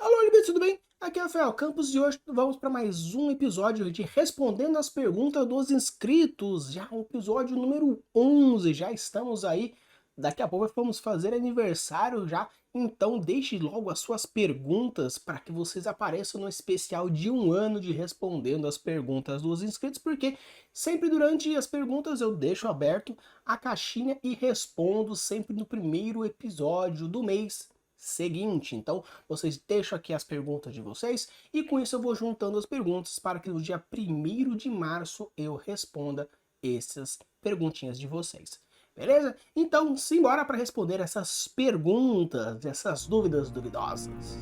Alô, Libes, tudo bem? Aqui é o Rafael Campos e hoje vamos para mais um episódio de Respondendo as Perguntas dos Inscritos. Já o episódio número 11, já estamos aí. Daqui a pouco vamos fazer aniversário já. Então deixe logo as suas perguntas para que vocês apareçam no especial de 1 ano de Respondendo as Perguntas dos Inscritos, porque sempre durante as perguntas eu deixo aberto a caixinha e respondo sempre no primeiro episódio do mês seguinte. Então, vocês deixam aqui as perguntas de vocês e com isso eu vou juntando as perguntas para que no dia 1º de março eu responda essas perguntinhas de vocês. Beleza? Então, simbora para responder essas perguntas, essas dúvidas duvidosas.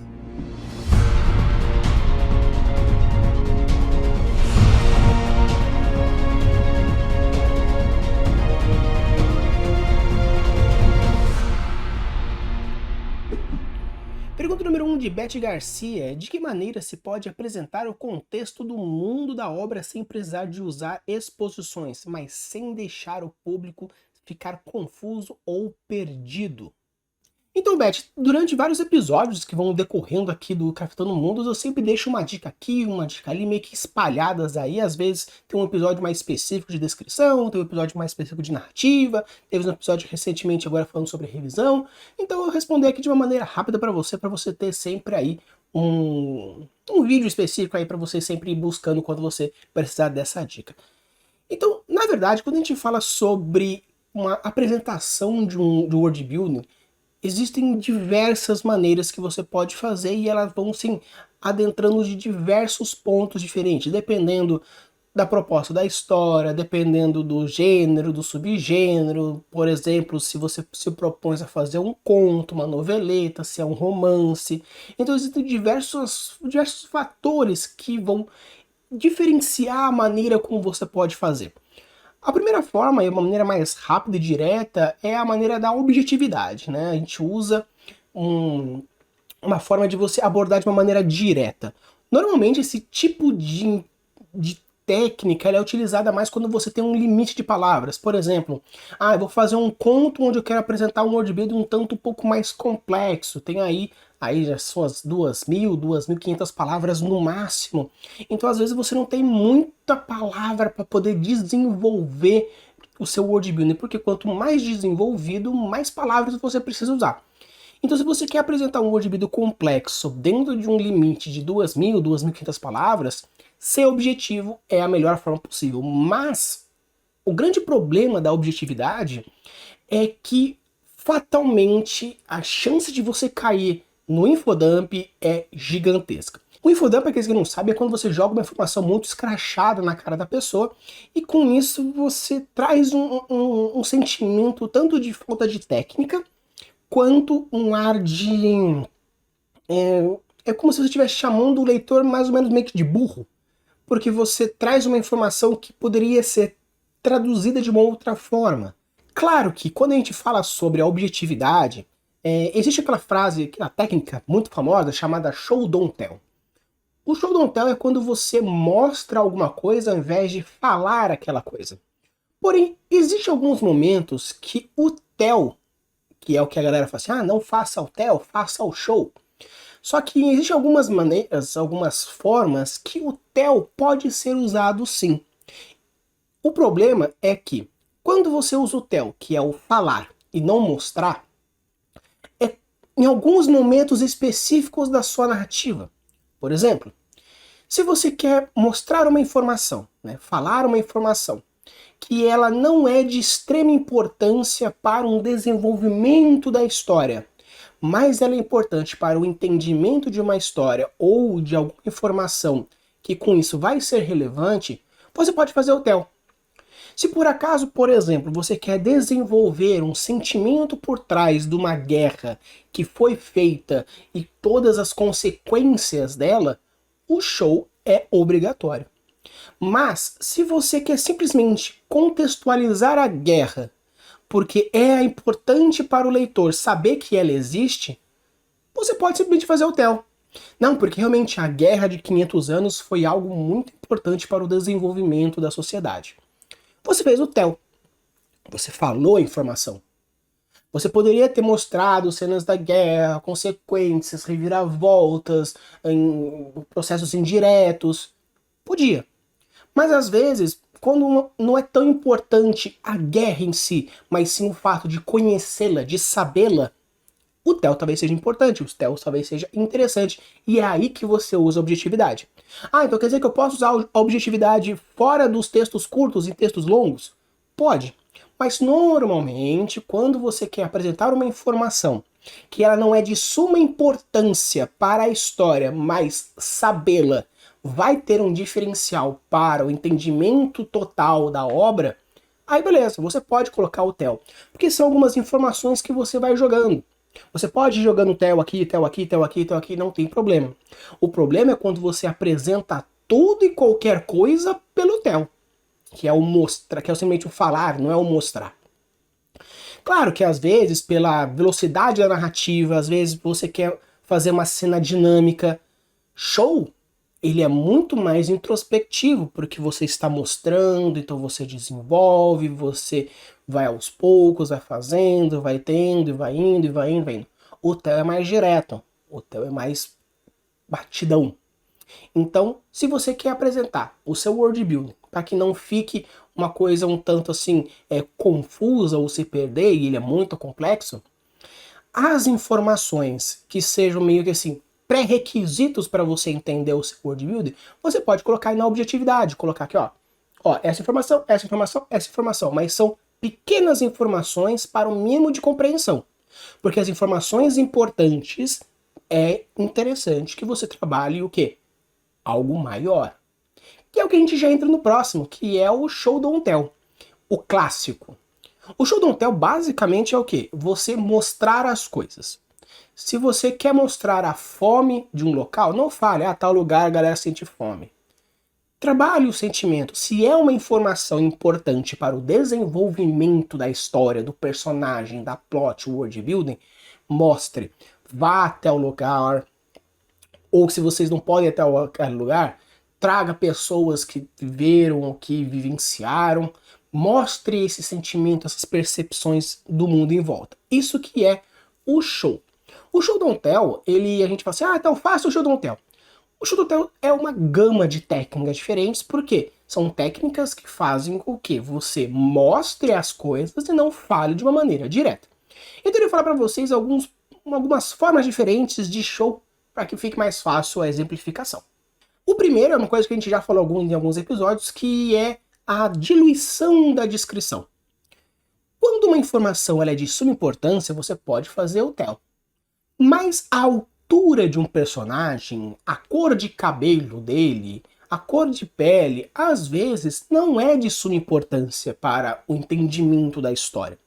Pergunta número 1 de Beth Garcia. De que maneira se pode apresentar o contexto do mundo da obra sem precisar de usar exposições, mas sem deixar o público ficar confuso ou perdido? Então, Beth, durante vários episódios que vão decorrendo aqui do Craftando Mundos, eu sempre deixo uma dica aqui, uma dica ali, meio que espalhadas aí. Às vezes tem um episódio mais específico de descrição, tem um episódio mais específico de narrativa, teve um episódio recentemente agora falando sobre revisão. Então eu respondi aqui de uma maneira rápida para você ter sempre aí um vídeo específico aí para você sempre ir buscando quando você precisar dessa dica. Então, na verdade, quando a gente fala sobre uma apresentação de world building, existem diversas maneiras que você pode fazer e elas vão sim adentrando de diversos pontos diferentes, dependendo da proposta da história, dependendo do gênero, do subgênero. Por exemplo, se você se propõe a fazer um conto, uma noveleta, se é um romance. Então existem diversos fatores que vão diferenciar a maneira como você pode fazer. A primeira forma, e uma maneira mais rápida e direta, é a maneira da objetividade, né? A gente usa uma forma de você abordar de uma maneira direta. Normalmente esse tipo de técnica ela é utilizada mais quando você tem um limite de palavras. Por exemplo, eu vou fazer um conto onde eu quero apresentar um worldbuilding um tanto um pouco mais complexo. Tem aí já são as 2.000, 2.500 palavras no máximo. Então às vezes você não tem muita palavra para poder desenvolver o seu worldbuilding, porque quanto mais desenvolvido, mais palavras você precisa usar. Então se você quer apresentar um worldbuilding complexo dentro de um limite de 2.000, 2.500 palavras, ser objetivo é a melhor forma possível. Mas o grande problema da objetividade é que fatalmente a chance de você cair no infodump é gigantesca. O infodump, para aqueles que não sabem, é quando você joga uma informação muito escrachada na cara da pessoa e com isso você traz um sentimento tanto de falta de técnica quanto um ar de... É como se você estivesse chamando o leitor mais ou menos meio que de burro, porque você traz uma informação que poderia ser traduzida de uma outra forma. Claro que quando a gente fala sobre a objetividade, existe aquela frase, aquela técnica muito famosa chamada show don't tell. O show don't tell é quando você mostra alguma coisa ao invés de falar aquela coisa. Porém, existem alguns momentos que o tell, que é o que a galera fala assim, não faça o tell, faça o show. Só que existem algumas maneiras, algumas formas que o tell pode ser usado sim. O problema é que quando você usa o tell, que é o falar e não mostrar, é em alguns momentos específicos da sua narrativa. Por exemplo, se você quer mostrar uma informação, né, falar uma informação, que ela não é de extrema importância para um desenvolvimento da história, mas ela é importante para o entendimento de uma história ou de alguma informação que com isso vai ser relevante, você pode fazer o tell. Se por acaso, por exemplo, você quer desenvolver um sentimento por trás de uma guerra que foi feita e todas as consequências dela, o show é obrigatório. Mas se você quer simplesmente contextualizar a guerra, porque é importante para o leitor saber que ela existe, você pode simplesmente fazer o tell. Não, porque realmente a guerra de 500 anos foi algo muito importante para o desenvolvimento da sociedade. Você fez o tell. Você falou a informação. Você poderia ter mostrado cenas da guerra, consequências, reviravoltas, processos indiretos. Podia. Mas às vezes, quando não é tão importante a guerra em si, mas sim o fato de conhecê-la, de sabê-la, o TEL talvez seja importante, o TEL talvez seja interessante, e é aí que você usa a objetividade. Ah, então quer dizer que eu posso usar a objetividade fora dos textos curtos e textos longos? Pode, mas normalmente quando você quer apresentar uma informação que ela não é de suma importância para a história, mas sabê-la vai ter um diferencial para o entendimento total da obra, aí beleza, você pode colocar o TEL, porque são algumas informações que você vai jogando. Você pode ir jogando TEL aqui, TEL aqui, TEL aqui, TEL aqui, não tem problema. O problema é quando você apresenta tudo e qualquer coisa pelo TEL, que é o mostrar, que é simplesmente o falar, não é o mostrar. Claro que às vezes, pela velocidade da narrativa, às vezes você quer fazer uma cena dinâmica. Show! Ele é muito mais introspectivo, porque você está mostrando, então você desenvolve, você vai aos poucos, vai fazendo, vai tendo, vai indo, e vai indo, vai indo. O TEL é mais direto, o TEL é mais batidão. Então, se você quer apresentar o seu world building para que não fique uma coisa um tanto assim confusa ou se perder, e ele é muito complexo, as informações que sejam meio que assim pré-requisitos para você entender o seu world building, você pode colocar aí na objetividade, colocar aqui, ó, essa informação, essa informação, essa informação, mas são pequenas informações para o mínimo de compreensão. Porque as informações importantes é interessante que você trabalhe o quê? Algo maior. Que é o que a gente já entra no próximo, que é o show don't tell, o clássico. O show don't tell basicamente é o quê? Você mostrar as coisas. Se você quer mostrar a fome de um local, não fale, tal lugar a galera sente fome. Trabalhe o sentimento. Se é uma informação importante para o desenvolvimento da história, do personagem, da plot, world building, mostre. Vá até o lugar. Ou se vocês não podem ir até aquele lugar, traga pessoas que viveram, que vivenciaram. Mostre esse sentimento, essas percepções do mundo em volta. Isso que é o show. O show don't tell, a gente fala assim, então faça o show don't tell. O show don't tell é uma gama de técnicas diferentes, porque são técnicas que fazem com que você mostre as coisas e não fale de uma maneira direta. Eu queria falar para vocês algumas formas diferentes de show para que fique mais fácil a exemplificação. O primeiro é uma coisa que a gente já falou em alguns episódios, que é a diluição da descrição. Quando uma informação ela é de suma importância, você pode fazer o tell. Mas a altura de um personagem, a cor de cabelo dele, a cor de pele, às vezes não é de suma importância para o entendimento da história.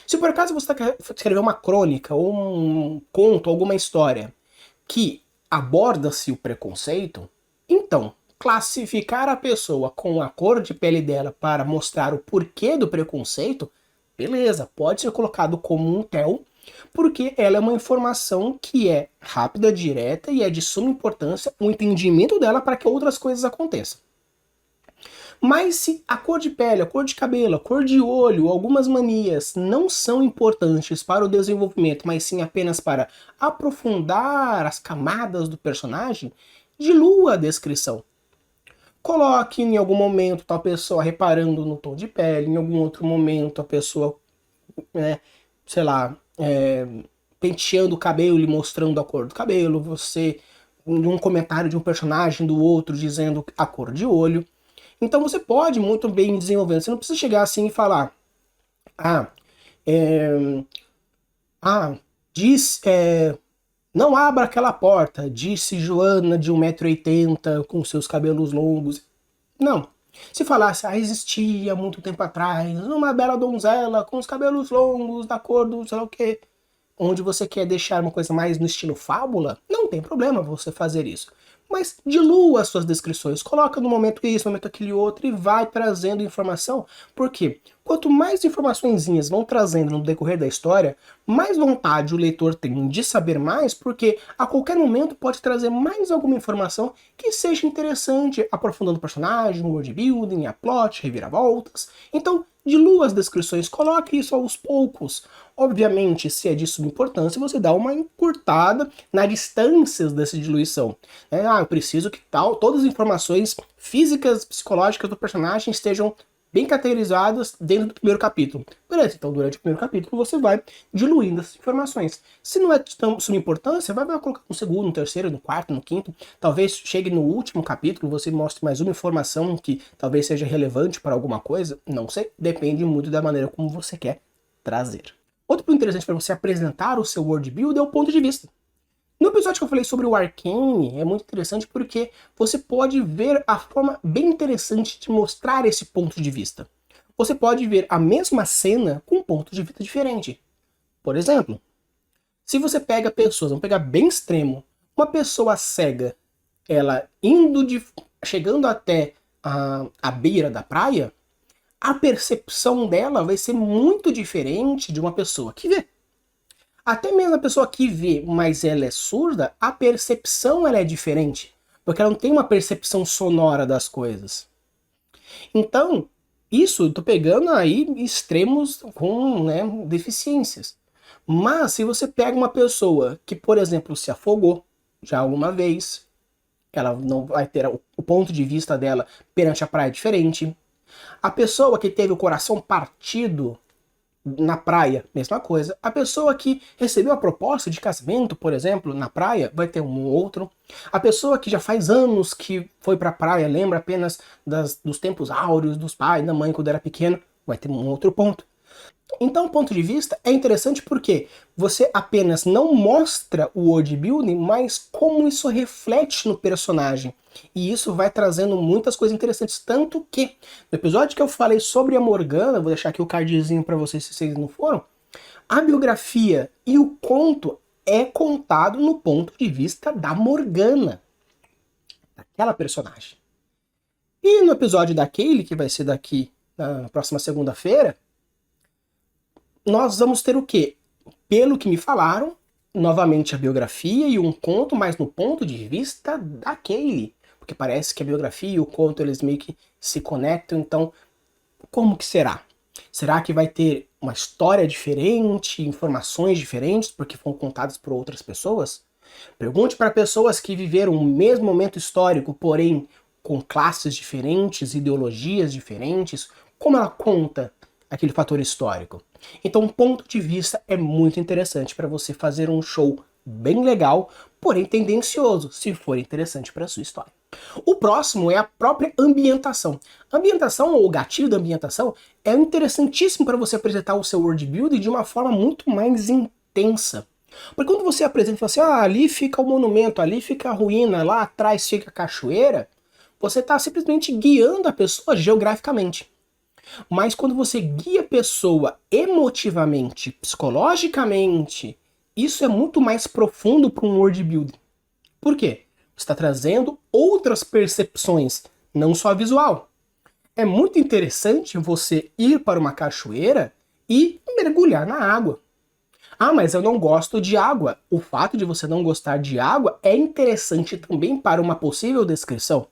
Se por acaso você quer escrever uma crônica, ou um conto, alguma história que aborda-se o preconceito, então classificar a pessoa com a cor de pele dela para mostrar o porquê do preconceito, beleza, pode ser colocado como um tell, porque ela é uma informação que é rápida, direta e é de suma importância o entendimento dela para que outras coisas aconteçam. Mas se a cor de pele, a cor de cabelo, a cor de olho, algumas manias não são importantes para o desenvolvimento, mas sim apenas para aprofundar as camadas do personagem, dilua a descrição. Coloque em algum momento a pessoa reparando no tom de pele, em algum outro momento a pessoa, sei lá, penteando o cabelo e mostrando a cor do cabelo, você, em um comentário de um personagem do outro dizendo a cor de olho. Então você pode muito bem desenvolvendo. Você não precisa chegar assim e falar, não abra aquela porta, disse Joana de 1,80 m com seus cabelos longos. Não. Se falasse, existia muito tempo atrás, uma bela donzela com os cabelos longos, da cor do sei lá o quê, onde você quer deixar uma coisa mais no estilo fábula, não tem problema você fazer isso. Mas dilua as suas descrições, coloca no momento isso, no momento aquele outro e vai trazendo informação, porque quanto mais informaçõezinhas vão trazendo no decorrer da história, mais vontade o leitor tem de saber mais, porque a qualquer momento pode trazer mais alguma informação que seja interessante, aprofundando o personagem, o world building, a plot, reviravoltas. Então, dilua as descrições, coloque isso aos poucos. Obviamente, se é de suma importância, você dá uma encurtada nas distâncias dessa diluição. Eu preciso que todas as informações físicas, psicológicas do personagem estejam bem categorizadas dentro do primeiro capítulo. Beleza, então durante o primeiro capítulo você vai diluindo essas informações. Se não é de tão suma importância, vai colocar no segundo, no terceiro, no quarto, no quinto. Talvez chegue no último capítulo, você mostre mais uma informação que talvez seja relevante para alguma coisa. Não sei, depende muito da maneira como você quer trazer. Outro ponto interessante para você apresentar o seu world build é o ponto de vista. No episódio que eu falei sobre o Arcane, é muito interessante porque você pode ver a forma bem interessante de mostrar esse ponto de vista. Você pode ver a mesma cena com um ponto de vista diferente. Por exemplo, se você pega pessoas, vamos pegar bem extremo, uma pessoa cega, ela chegando até a beira da praia, a percepção dela vai ser muito diferente de uma pessoa que vê. Até mesmo a pessoa que vê, mas ela é surda, a percepção ela é diferente. Porque ela não tem uma percepção sonora das coisas. Então, isso eu tô pegando aí extremos com deficiências. Mas se você pega uma pessoa que, por exemplo, se afogou já alguma vez, ela não vai ter o ponto de vista dela perante a praia diferente. A pessoa que teve o coração partido na praia, mesma coisa. A pessoa que recebeu a proposta de casamento, por exemplo, na praia, vai ter um outro. A pessoa que já faz anos que foi pra praia, lembra apenas dos tempos áureos, dos pais, da mãe quando era pequeno, vai ter um outro ponto. Então o ponto de vista é interessante porque você apenas não mostra o world building, mas como isso reflete no personagem. E isso vai trazendo muitas coisas interessantes, tanto que no episódio que eu falei sobre a Morgana, vou deixar aqui o cardzinho para vocês se vocês não foram, a biografia e o conto é contado no ponto de vista da Morgana, daquela personagem. E no episódio da Kaylee, que vai ser daqui na próxima segunda-feira, nós vamos ter o quê? Pelo que me falaram, novamente a biografia e um conto, mas no ponto de vista da Kaylee. Porque parece que a biografia e o conto, eles meio que se conectam, então como que será? Será que vai ter uma história diferente, informações diferentes, porque foram contadas por outras pessoas? Pergunte para pessoas que viveram o mesmo momento histórico, porém com classes diferentes, ideologias diferentes, como ela conta aquele fator histórico. Então, um ponto de vista é muito interessante para você fazer um show bem legal, porém tendencioso, se for interessante para a sua história. O próximo é a própria ambientação. A ambientação, ou o gatilho da ambientação, é interessantíssimo para você apresentar o seu world building de uma forma muito mais intensa. Porque quando você apresenta e fala assim, ali fica o monumento, ali fica a ruína, lá atrás fica a cachoeira, você está simplesmente guiando a pessoa geograficamente. Mas quando você guia a pessoa emotivamente, psicologicamente, isso é muito mais profundo para um world building. Por quê? Você está trazendo outras percepções, não só a visual. É muito interessante você ir para uma cachoeira e mergulhar na água. Ah, mas eu não gosto de água. O fato de você não gostar de água é interessante também para uma possível descrição.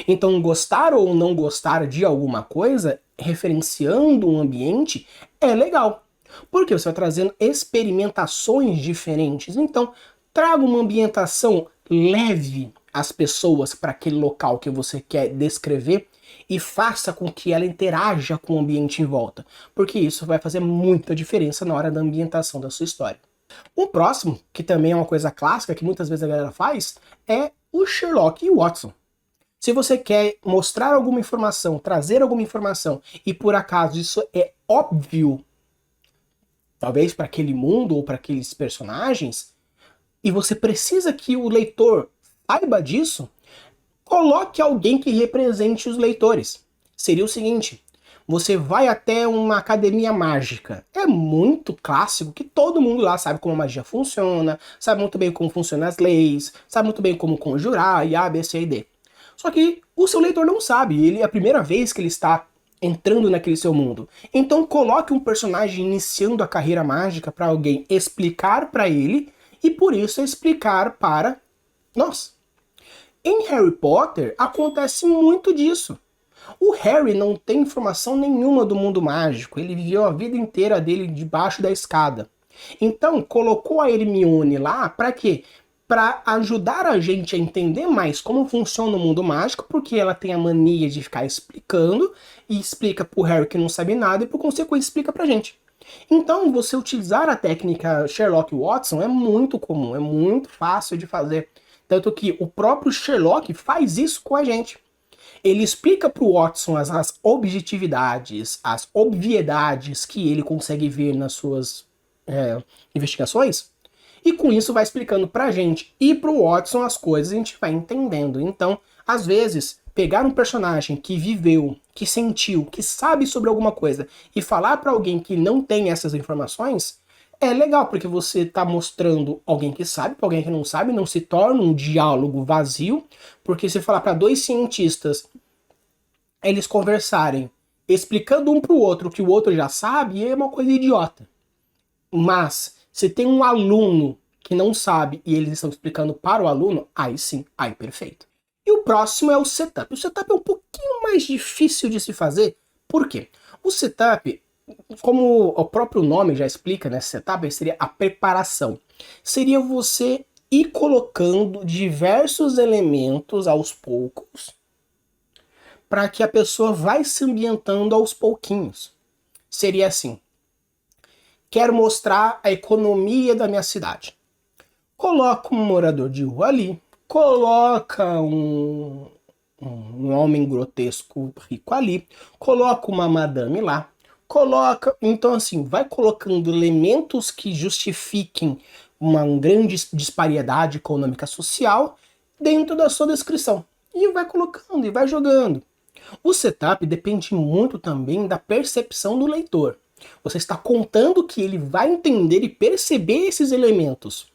Então, gostar ou não gostar de alguma coisa, referenciando um ambiente, é legal. Porque você vai trazendo experimentações diferentes. Então, traga uma ambientação leve às pessoas para aquele local que você quer descrever e faça com que ela interaja com o ambiente em volta. Porque isso vai fazer muita diferença na hora da ambientação da sua história. O próximo, que também é uma coisa clássica, que muitas vezes a galera faz, é o Sherlock e o Watson. Se você quer mostrar alguma informação, trazer alguma informação, e por acaso isso é óbvio, talvez para aquele mundo ou para aqueles personagens, e você precisa que o leitor saiba disso, coloque alguém que represente os leitores. Seria o seguinte, você vai até uma academia mágica. É muito clássico que todo mundo lá sabe como a magia funciona, sabe muito bem como funcionam as leis, sabe muito bem como conjurar, e A, B, C e D. Só que o seu leitor não sabe, ele é a primeira vez que ele está entrando naquele seu mundo. Então coloque um personagem iniciando a carreira mágica para alguém explicar para ele e por isso explicar para nós. Em Harry Potter acontece muito disso. O Harry não tem informação nenhuma do mundo mágico, ele viveu a vida inteira dele debaixo da escada. Então, colocou a Hermione lá para quê? Para ajudar a gente a entender mais como funciona o mundo mágico, porque ela tem a mania de ficar explicando, e explica pro Harry que não sabe nada, e por consequência explica pra gente. Então, você utilizar a técnica Sherlock Watson é muito comum, é muito fácil de fazer. Tanto que o próprio Sherlock faz isso com a gente. Ele explica para o Watson as objetividades, as obviedades que ele consegue ver nas suas investigações, e com isso vai explicando pra gente e pro Watson as coisas, e a gente vai entendendo. Então, às vezes, pegar um personagem que viveu, que sentiu, que sabe sobre alguma coisa e falar para alguém que não tem essas informações é legal, porque você tá mostrando alguém que sabe para alguém que não sabe, não se torna um diálogo vazio, porque se falar para dois cientistas eles conversarem explicando um pro outro o que o outro já sabe, é uma coisa idiota. Mas, se tem um aluno que não sabe e eles estão explicando para o aluno, aí sim, aí perfeito. E o próximo é o setup. O setup é um pouquinho mais difícil de se fazer. Por quê? O setup, como o próprio nome já explica, né? Setup seria a preparação. Seria você ir colocando diversos elementos aos poucos para que a pessoa vai se ambientando aos pouquinhos. Seria assim: quero mostrar a economia da minha cidade. Coloca um morador de rua ali, coloca um homem grotesco rico ali, coloca uma madame lá, coloca... Então assim, vai colocando elementos que justifiquem uma grande disparidade econômica social dentro da sua descrição. E vai colocando e vai jogando. O setup depende muito também da percepção do leitor. Você está contando que ele vai entender e perceber esses elementos.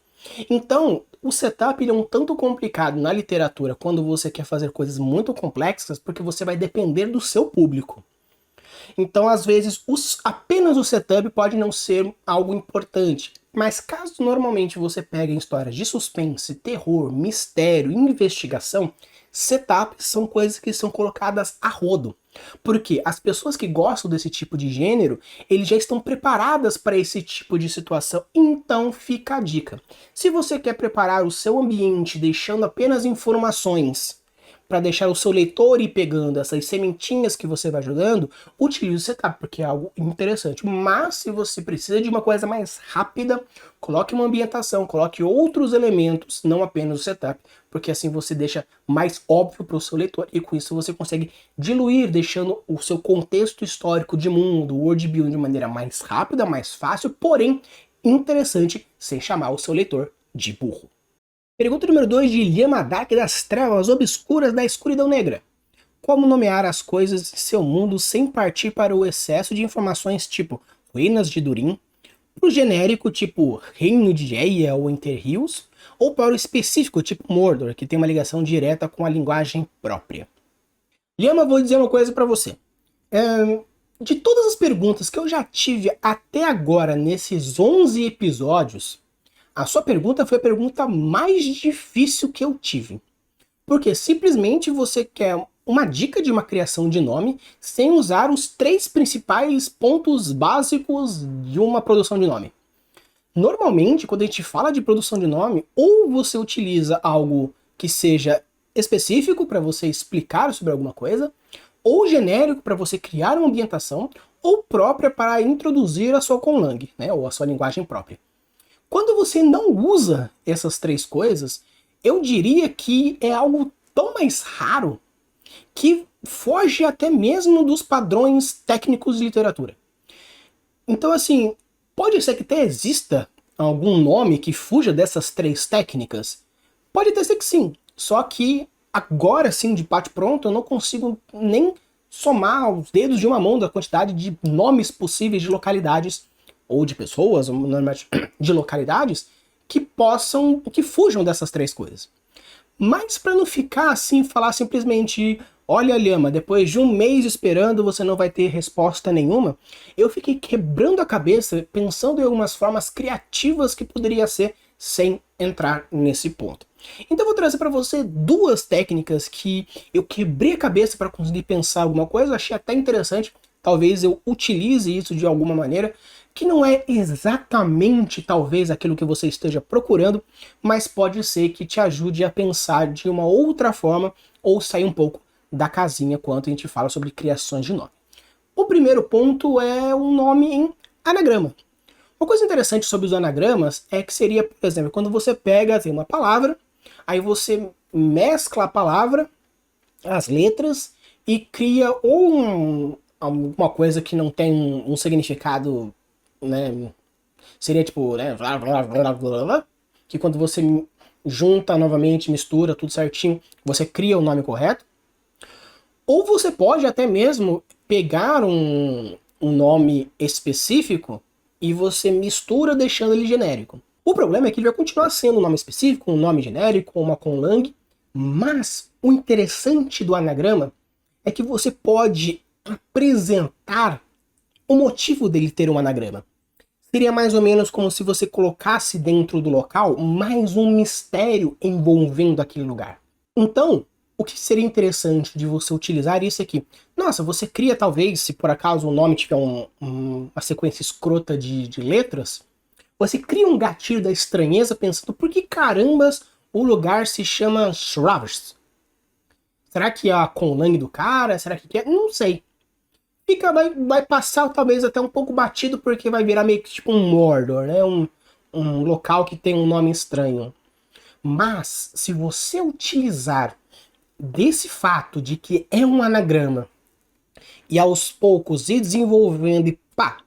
Então, o setup ele é um tanto complicado na literatura quando você quer fazer coisas muito complexas, porque você vai depender do seu público. Então, às vezes, apenas o setup pode não ser algo importante. Mas caso normalmente você pegue em histórias de suspense, terror, mistério, investigação, setups são coisas que são colocadas a rodo. Porque as pessoas que gostam desse tipo de gênero, eles já estão preparadas para esse tipo de situação. Então fica a dica. Se você quer preparar o seu ambiente deixando apenas informações para deixar o seu leitor ir pegando essas sementinhas que você vai jogando, utilize o setup, porque é algo interessante. Mas se você precisa de uma coisa mais rápida, coloque uma ambientação, coloque outros elementos, não apenas o setup, porque assim você deixa mais óbvio para o seu leitor e com isso você consegue diluir, deixando o seu contexto histórico de mundo, o world building de maneira mais rápida, mais fácil, porém interessante, sem chamar o seu leitor de burro. Pergunta número 2 de Ilhama Dark das Trevas Obscuras da Escuridão Negra. Como nomear as coisas em seu mundo sem partir para o excesso de informações tipo Ruínas de Durin, para o genérico tipo Reino de Geia ou Interhills, ou para o específico tipo Mordor, que tem uma ligação direta com a linguagem própria? Ilhama, vou dizer uma coisa para você. De todas as perguntas que eu já tive até agora nesses 11 episódios, a sua pergunta foi a pergunta mais difícil que eu tive. Porque simplesmente você quer uma dica de uma criação de nome sem usar os 3 principais pontos básicos de uma produção de nome. Normalmente, quando a gente fala de produção de nome, ou você utiliza algo que seja específico para você explicar sobre alguma coisa, ou genérico para você criar uma ambientação, ou própria para introduzir a sua conlang, né, ou a sua linguagem própria. Quando você não usa essas 3 coisas, eu diria que é algo tão mais raro que foge até mesmo dos padrões técnicos de literatura. Então, assim, pode ser que até exista algum nome que fuja dessas 3 técnicas? Pode até ser que sim, só que agora sim, de bate-pronto, eu não consigo nem somar os dedos de uma mão da quantidade de nomes possíveis de localidades ou de pessoas, ou normalmente de localidades, que fujam dessas 3 coisas. Mas para não ficar assim, falar simplesmente, olha Lhama, depois de um mês esperando você não vai ter resposta nenhuma, eu fiquei quebrando a cabeça, pensando em algumas formas criativas que poderia ser sem entrar nesse ponto. Então eu vou trazer para você duas técnicas que eu quebrei a cabeça para conseguir pensar alguma coisa, achei até interessante, talvez eu utilize isso de alguma maneira, que não é exatamente talvez aquilo que você esteja procurando, mas pode ser que te ajude a pensar de uma outra forma ou sair um pouco da casinha quando a gente fala sobre criações de nome. O primeiro ponto é um nome em anagrama. Uma coisa interessante sobre os anagramas é que seria, por exemplo, quando você pega, tem uma palavra, aí você mescla a palavra, as letras, e cria ou alguma coisa que não tem um significado, né? Seria tipo, né? Que quando você junta novamente, mistura tudo certinho, você cria o nome correto. Ou você pode até mesmo pegar um nome específico e você mistura deixando ele genérico. O problema é que ele vai continuar sendo um nome específico, um nome genérico, uma conlang, mas o interessante do anagrama é que você pode apresentar o motivo dele ter um anagrama. Seria mais ou menos como se você colocasse dentro do local mais um mistério envolvendo aquele lugar. Então, o que seria interessante de você utilizar isso aqui? Nossa, você cria talvez, se por acaso o nome tiver uma sequência escrota de letras, você cria um gatilho da estranheza pensando por que carambas o lugar se chama Shravers? Será que é a conlang do cara? Será que é? Não sei. Vai passar talvez até um pouco batido porque vai virar meio que tipo um Mordor, né? Um local que tem um nome estranho. Mas, se você utilizar desse fato de que é um anagrama e aos poucos ir desenvolvendo e pá,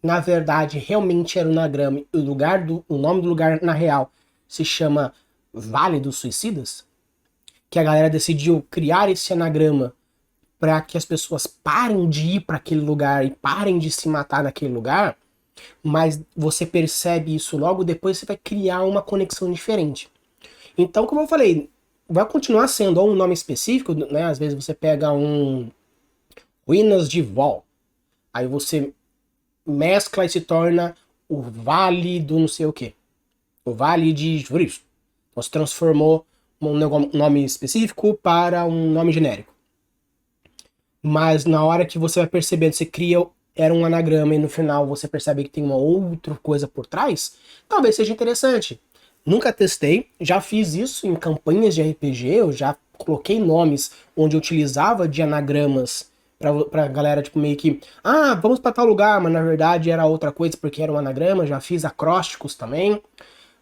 na verdade realmente era um anagrama e o nome do lugar na real se chama Vale dos Suicidas, que a galera decidiu criar esse anagrama para que as pessoas parem de ir para aquele lugar e parem de se matar naquele lugar, mas você percebe isso logo depois, você vai criar uma conexão diferente. Então, como eu falei, vai continuar sendo um nome específico, né? Às vezes você pega um Ruínas de Vol, aí você mescla e se torna o Vale do não sei o que, o Vale de Juristo. Então se transformou um nome específico para um nome genérico. Mas na hora que você vai percebendo, você cria, era um anagrama e no final você percebe que tem uma outra coisa por trás, talvez seja interessante. Nunca testei, já fiz isso em campanhas de RPG, eu já coloquei nomes onde eu utilizava de anagramas pra galera, tipo, meio que, vamos pra tal lugar, mas na verdade era outra coisa porque era um anagrama, já fiz acrósticos também,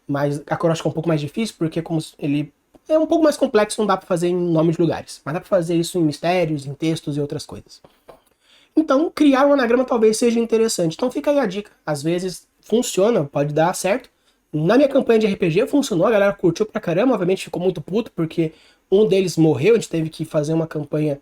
mas acróstico é um pouco mais difícil porque como ele é um pouco mais complexo, não dá pra fazer em nome de lugares, mas dá pra fazer isso em mistérios, em textos e outras coisas. Então, criar um anagrama talvez seja interessante. Então fica aí a dica, às vezes funciona, pode dar certo. Na minha campanha de RPG funcionou, a galera curtiu pra caramba, obviamente ficou muito puto porque um deles morreu, a gente teve que fazer uma campanha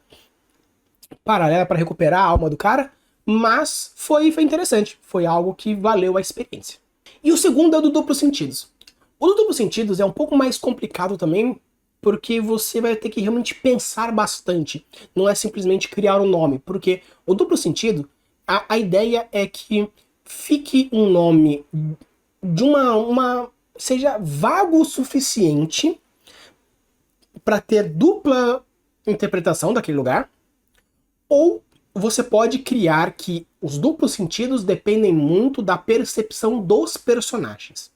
paralela para recuperar a alma do cara, mas foi interessante, foi algo que valeu a experiência. E o segundo é o do duplo sentidos. O do duplo sentidos é um pouco mais complicado também, porque você vai ter que realmente pensar bastante, não é simplesmente criar um nome, porque o duplo sentido, a ideia é que fique um nome de seja vago o suficiente para ter dupla interpretação daquele lugar, ou você pode criar que os duplos sentidos dependem muito da percepção dos personagens.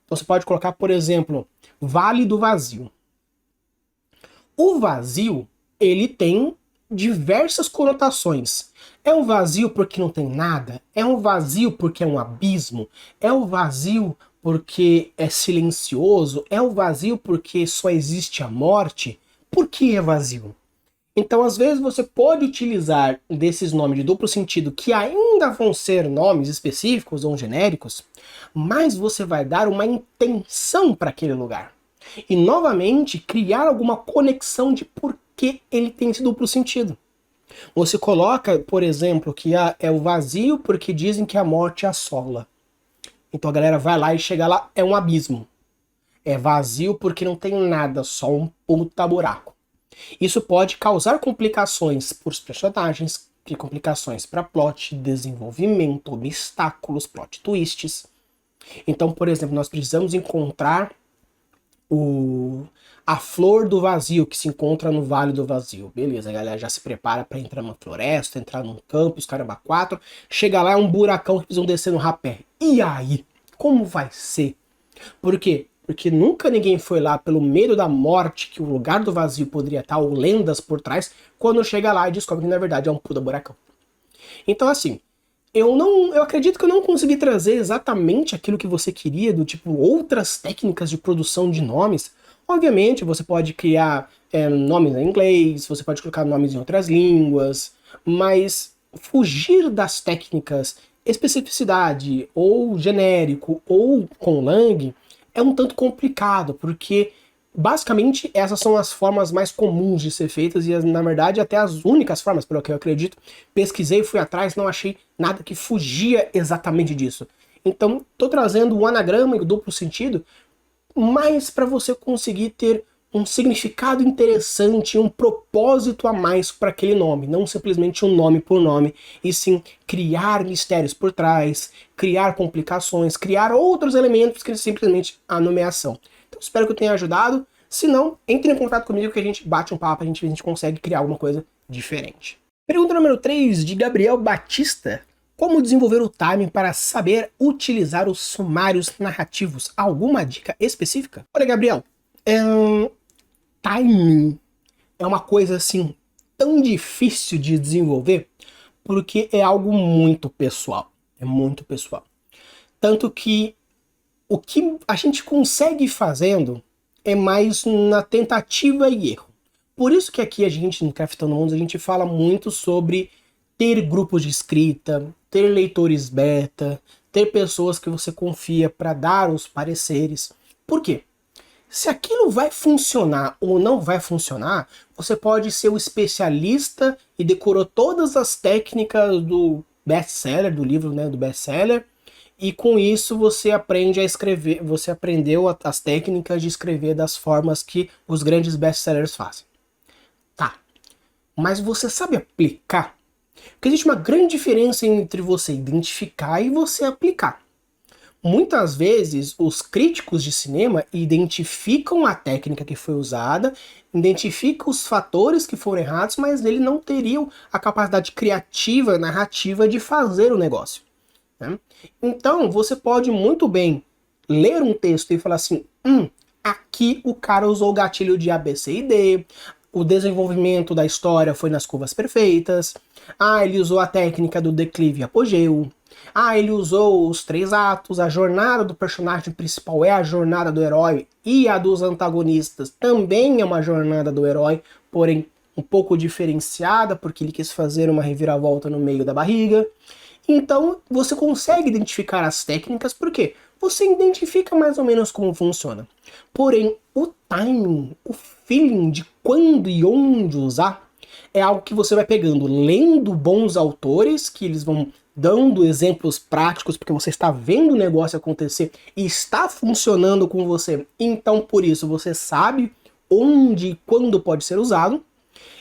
Então você pode colocar, por exemplo, Vale do Vazio. O vazio, ele tem diversas conotações. É um vazio porque não tem nada? É um vazio porque é um abismo? É um vazio porque é silencioso? É um vazio porque só existe a morte? Por que é vazio? Então, às vezes, você pode utilizar desses nomes de duplo sentido, que ainda vão ser nomes específicos ou genéricos, mas você vai dar uma intenção para aquele lugar. E, novamente, criar alguma conexão de por que ele tem esse duplo sentido. Você coloca, por exemplo, que é o vazio porque dizem que a morte assola. Então a galera vai lá e chega lá, é um abismo. É vazio porque não tem nada, só um puta buraco. Isso pode causar complicações para os personagens, complicações para plot, desenvolvimento, obstáculos, plot twists. Então, por exemplo, nós precisamos encontrar a flor do vazio, que se encontra no Vale do Vazio. Beleza, a galera já se prepara para entrar numa floresta, entrar num campo, os caramba quatro. Chega lá, é um buracão que precisam descer no rapé. E aí? Como vai ser? Por quê? Porque nunca ninguém foi lá pelo medo da morte, que o lugar do vazio poderia estar, ou lendas por trás, quando chega lá e descobre que na verdade é um puta buracão. Então assim, eu acredito que eu não consegui trazer exatamente aquilo que você queria, do tipo outras técnicas de produção de nomes. Obviamente, você pode criar nomes em inglês, você pode colocar nomes em outras línguas, mas fugir das técnicas especificidade, ou genérico, ou com lang, é um tanto complicado, porque basicamente essas são as formas mais comuns de ser feitas e na verdade até as únicas formas, pelo que eu acredito. Pesquisei, fui atrás, não achei nada que fugia exatamente disso. Então, tô trazendo o anagrama e o duplo sentido mais para você conseguir ter um significado interessante, um propósito a mais para aquele nome, não simplesmente um nome por nome, e sim criar mistérios por trás, criar complicações, criar outros elementos que simplesmente a nomeação. Então espero que eu tenha ajudado. Se não, entre em contato comigo que a gente bate um papo, a gente consegue criar alguma coisa diferente. Pergunta número 3, de Gabriel Batista. Como desenvolver o timing para saber utilizar os sumários narrativos? Alguma dica específica? Olha, Gabriel, timing é uma coisa assim tão difícil de desenvolver porque é algo muito pessoal. É muito pessoal. Tanto que o que a gente consegue ir fazendo é mais na tentativa e erro. Por isso que aqui a gente, no Craftando Mundos, a gente fala muito sobre ter grupos de escrita, ter leitores beta, ter pessoas que você confia para dar os pareceres. Por quê? Se aquilo vai funcionar ou não vai funcionar, você pode ser o especialista e decorou todas as técnicas do best-seller, do livro, né, do best-seller, e com isso você aprende a escrever, você aprendeu as técnicas de escrever das formas que os grandes best-sellers fazem. Tá, mas você sabe aplicar? Porque existe uma grande diferença entre você identificar e você aplicar. Muitas vezes, os críticos de cinema identificam a técnica que foi usada, identificam os fatores que foram errados, mas eles não teriam a capacidade criativa, narrativa de fazer o negócio. Né? Então, você pode muito bem ler um texto e falar assim, aqui o cara usou o gatilho de A, B, C e D, o desenvolvimento da história foi nas curvas perfeitas, ele usou a técnica do declive e apogeu, ele usou os 3 atos, a jornada do personagem principal é a jornada do herói e a dos antagonistas também é uma jornada do herói, porém um pouco diferenciada porque ele quis fazer uma reviravolta no meio da barriga. Então você consegue identificar as técnicas, por quê? Você identifica mais ou menos como funciona. Porém, o timing, o feeling de quando e onde usar, é algo que você vai pegando, lendo bons autores, que eles vão dando exemplos práticos, porque você está vendo o negócio acontecer e está funcionando com você. Então, por isso, você sabe onde e quando pode ser usado.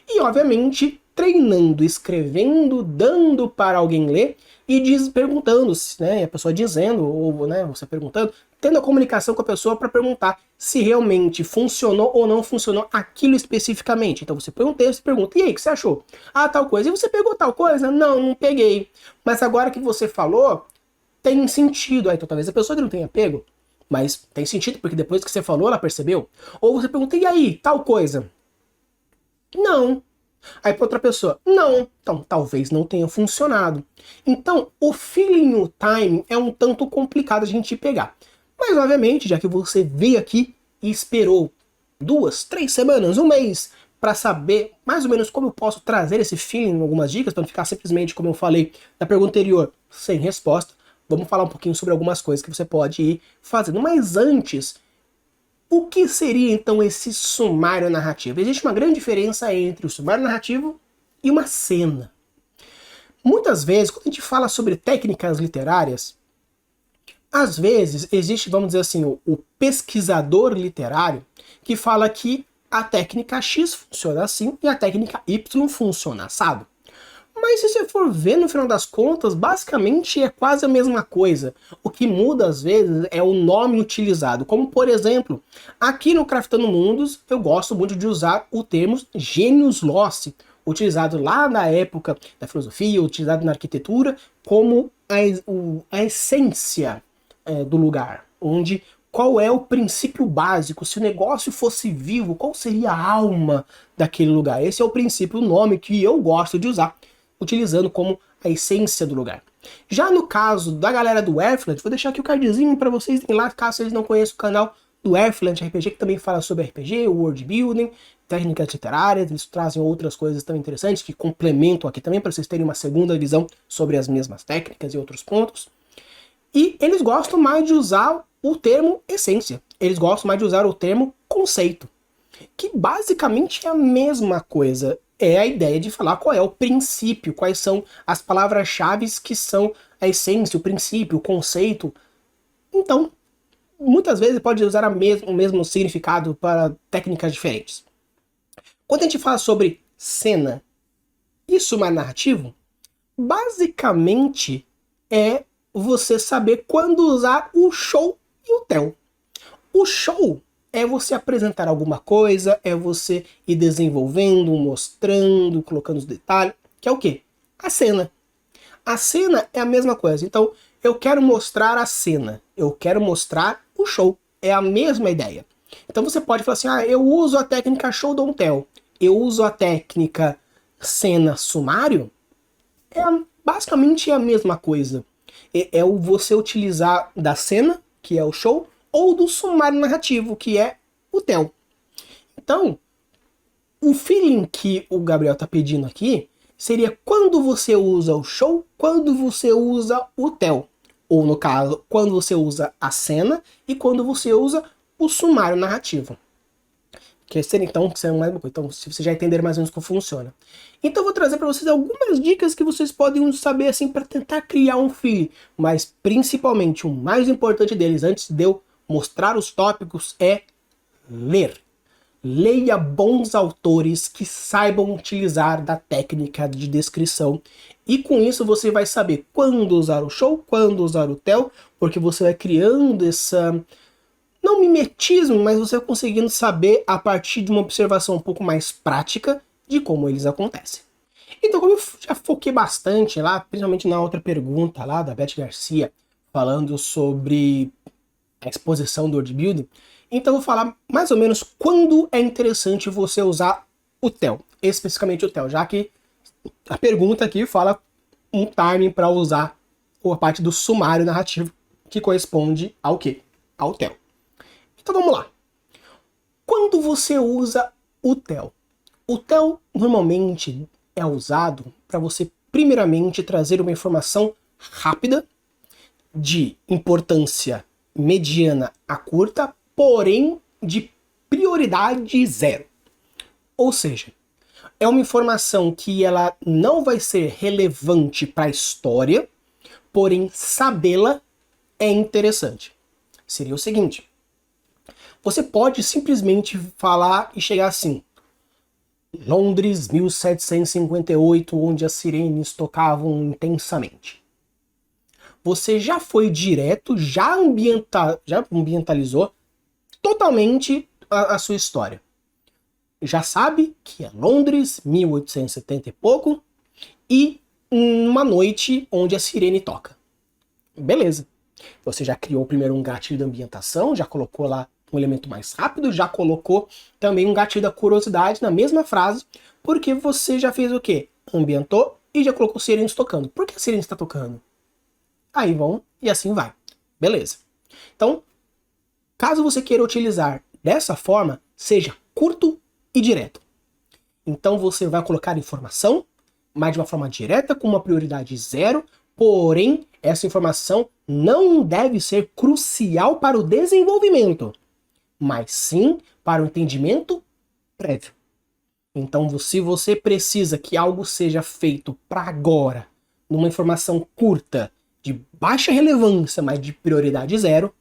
E, obviamente, treinando, escrevendo, dando para alguém ler e perguntando, né, a pessoa dizendo, ou né, você perguntando, tendo a comunicação com a pessoa para perguntar se realmente funcionou ou não funcionou aquilo especificamente. Então você pergunta, você pergunta, e aí, o que você achou? Tal coisa. E você pegou tal coisa? Não, não peguei. Mas agora que você falou, tem sentido. Então talvez a pessoa que não tenha pego, mas tem sentido, porque depois que você falou, ela percebeu. Ou você pergunta, e aí, tal coisa? Não. Aí para outra pessoa, não, então talvez não tenha funcionado. Então o feeling e o time é um tanto complicado a gente pegar. Mas obviamente, já que você veio aqui e esperou 2, 3 semanas, um mês, para saber mais ou menos como eu posso trazer esse feeling em algumas dicas, para não ficar simplesmente, como eu falei na pergunta anterior, sem resposta, vamos falar um pouquinho sobre algumas coisas que você pode ir fazendo. Mas antes, o que seria então esse sumário narrativo? Existe uma grande diferença entre o sumário narrativo e uma cena. Muitas vezes, quando a gente fala sobre técnicas literárias, às vezes existe, vamos dizer assim, o pesquisador literário que fala que a técnica X funciona assim e a técnica Y funciona assado. Mas se você for ver, no final das contas, basicamente é quase a mesma coisa. O que muda, às vezes, é o nome utilizado. Como, por exemplo, aqui no Craftando Mundos, eu gosto muito de usar o termo Genius Loci, utilizado lá na época da filosofia, utilizado na arquitetura, como a essência do lugar. Onde, qual é o princípio básico? Se o negócio fosse vivo, qual seria a alma daquele lugar? Esse é o princípio, o nome que eu gosto de usar, utilizando como a essência do lugar. Já no caso da galera do Airflant, vou deixar aqui o cardzinho para vocês irem lá, caso vocês não conheçam o canal do Airflant RPG, que também fala sobre RPG, world building, técnicas literárias, eles trazem outras coisas tão interessantes que complementam aqui também, para vocês terem uma segunda visão sobre as mesmas técnicas e outros pontos. E eles gostam mais de usar o termo essência, eles gostam mais de usar o termo conceito, que basicamente é a mesma coisa. É a ideia de falar qual é o princípio, quais são as palavras-chave que são a essência, o princípio, o conceito. Então, muitas vezes pode usar o mesmo significado para técnicas diferentes. Quando a gente fala sobre cena e sumário narrativo, basicamente é você saber quando usar o show e o tell. O show é você apresentar alguma coisa, é você ir desenvolvendo, mostrando, colocando os detalhes, que é o quê? A cena. A cena é a mesma coisa. Então, eu quero mostrar a cena, eu quero mostrar o show. É a mesma ideia. Então você pode falar assim, eu uso a técnica show don't tell, eu uso a técnica cena sumário, basicamente é a mesma coisa. É o você utilizar da cena, que é o show, ou do sumário narrativo, que é o tell. Então, o feeling que o Gabriel está pedindo aqui seria quando você usa o show, quando você usa o tell. Ou, no caso, quando você usa a cena e quando você usa o sumário narrativo. Que seria, então, que seria mais uma coisa. Então, se vocês já entenderam mais ou menos como funciona. Então, eu vou trazer para vocês algumas dicas que vocês podem saber, assim, para tentar criar um feeling. Mas, principalmente, o mais importante deles, antes de eu mostrar os tópicos, é ler. Leia bons autores que saibam utilizar da técnica de descrição. E com isso você vai saber quando usar o show, quando usar o tell, porque você vai criando essa... não mimetismo, mas você vai conseguindo saber a partir de uma observação um pouco mais prática de como eles acontecem. Então, como eu já foquei bastante lá, principalmente na outra pergunta lá da Beth Garcia, falando sobre a exposição do world building, então eu vou falar mais ou menos quando é interessante você usar o tell, especificamente o tell, já que a pergunta aqui fala um timing para usar a parte do sumário narrativo, que corresponde ao quê? Ao tell. Então vamos lá. Quando você usa o tell? O tell normalmente é usado para você primeiramente trazer uma informação rápida, de importância mediana a curta, porém de prioridade zero. Ou seja, é uma informação que ela não vai ser relevante para a história, porém sabê-la é interessante. Seria o seguinte: você pode simplesmente falar e chegar assim: Londres, 1758, onde as sirenes tocavam intensamente. Você já foi direto, já ambientalizou totalmente a sua história. Já sabe que é Londres, 1870 e pouco, e uma noite onde a sirene toca. Beleza. Você já criou primeiro um gatilho da ambientação, já colocou lá um elemento mais rápido, já colocou também um gatilho da curiosidade na mesma frase, porque você já fez o quê? Ambientou e já colocou sirenes tocando. Por que a sirene está tocando? Aí vão e assim vai. Beleza. Então, caso você queira utilizar dessa forma, seja curto e direto. Então você vai colocar informação, mas de uma forma direta, com uma prioridade zero, porém, essa informação não deve ser crucial para o desenvolvimento, mas sim para o entendimento prévio. Então, se você precisa que algo seja feito para agora, numa informação curta, de baixa relevância, mas de prioridade zero,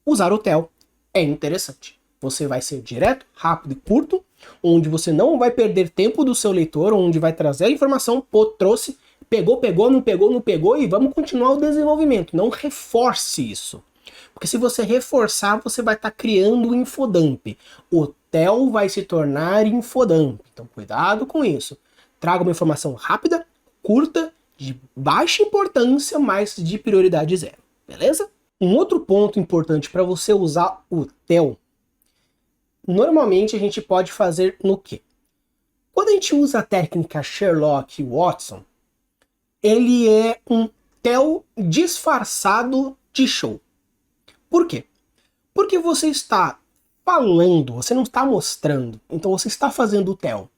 usar o tell é interessante. Você vai ser direto, rápido e curto, onde você não vai perder tempo do seu leitor, onde vai trazer a informação, pô, trouxe, pegou, não pegou, não pegou, e vamos continuar o desenvolvimento. Não reforce isso. Porque se você reforçar, você vai estar criando um infodump. O TEL vai se tornar infodump. Então cuidado com isso. Traga uma informação rápida, curta, de baixa importância, mas de prioridade zero. Beleza? Um outro ponto importante para você usar o TEL, normalmente a gente pode fazer no quê? Quando a gente usa a técnica Sherlock Watson, ele é um TEL disfarçado de show. Por quê? Porque você está falando, você não está mostrando, então você está fazendo o TEL.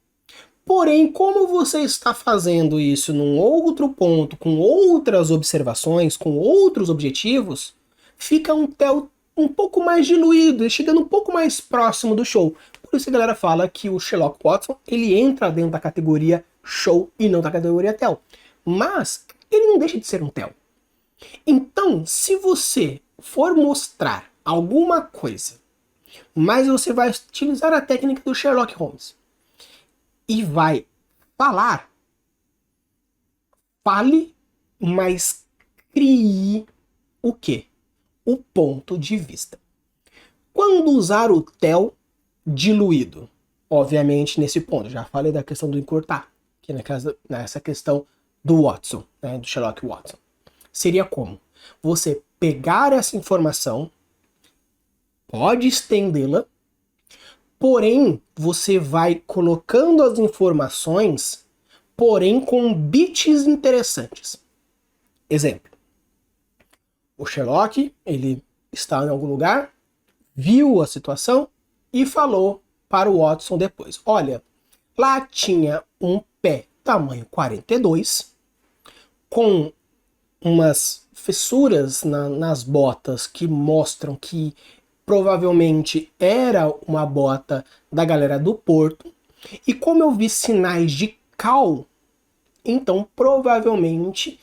Porém, como você está fazendo isso num outro ponto, com outras observações, com outros objetivos, fica um TEL um pouco mais diluído, chegando um pouco mais próximo do show. Por isso a galera fala que o Sherlock Watson, ele entra dentro da categoria show e não da categoria TEL. Mas ele não deixa de ser um TEL. Então, se você for mostrar alguma coisa, mas você vai utilizar a técnica do Sherlock Holmes e vai falar, fale, mas crie o quê? O ponto de vista. Quando usar o TEL diluído? Obviamente nesse ponto, já falei da questão do encurtar, que nessa questão do Watson, né, do Sherlock Watson. Seria como? Você pegar essa informação, pode estendê-la, porém você vai colocando as informações, porém com bits interessantes. Exemplo. O Sherlock, ele está em algum lugar, viu a situação e falou para o Watson depois. Olha, lá tinha um pé tamanho 42, com umas fissuras nas botas que mostram que provavelmente era uma bota da galera do Porto. E como eu vi sinais de cal, então provavelmente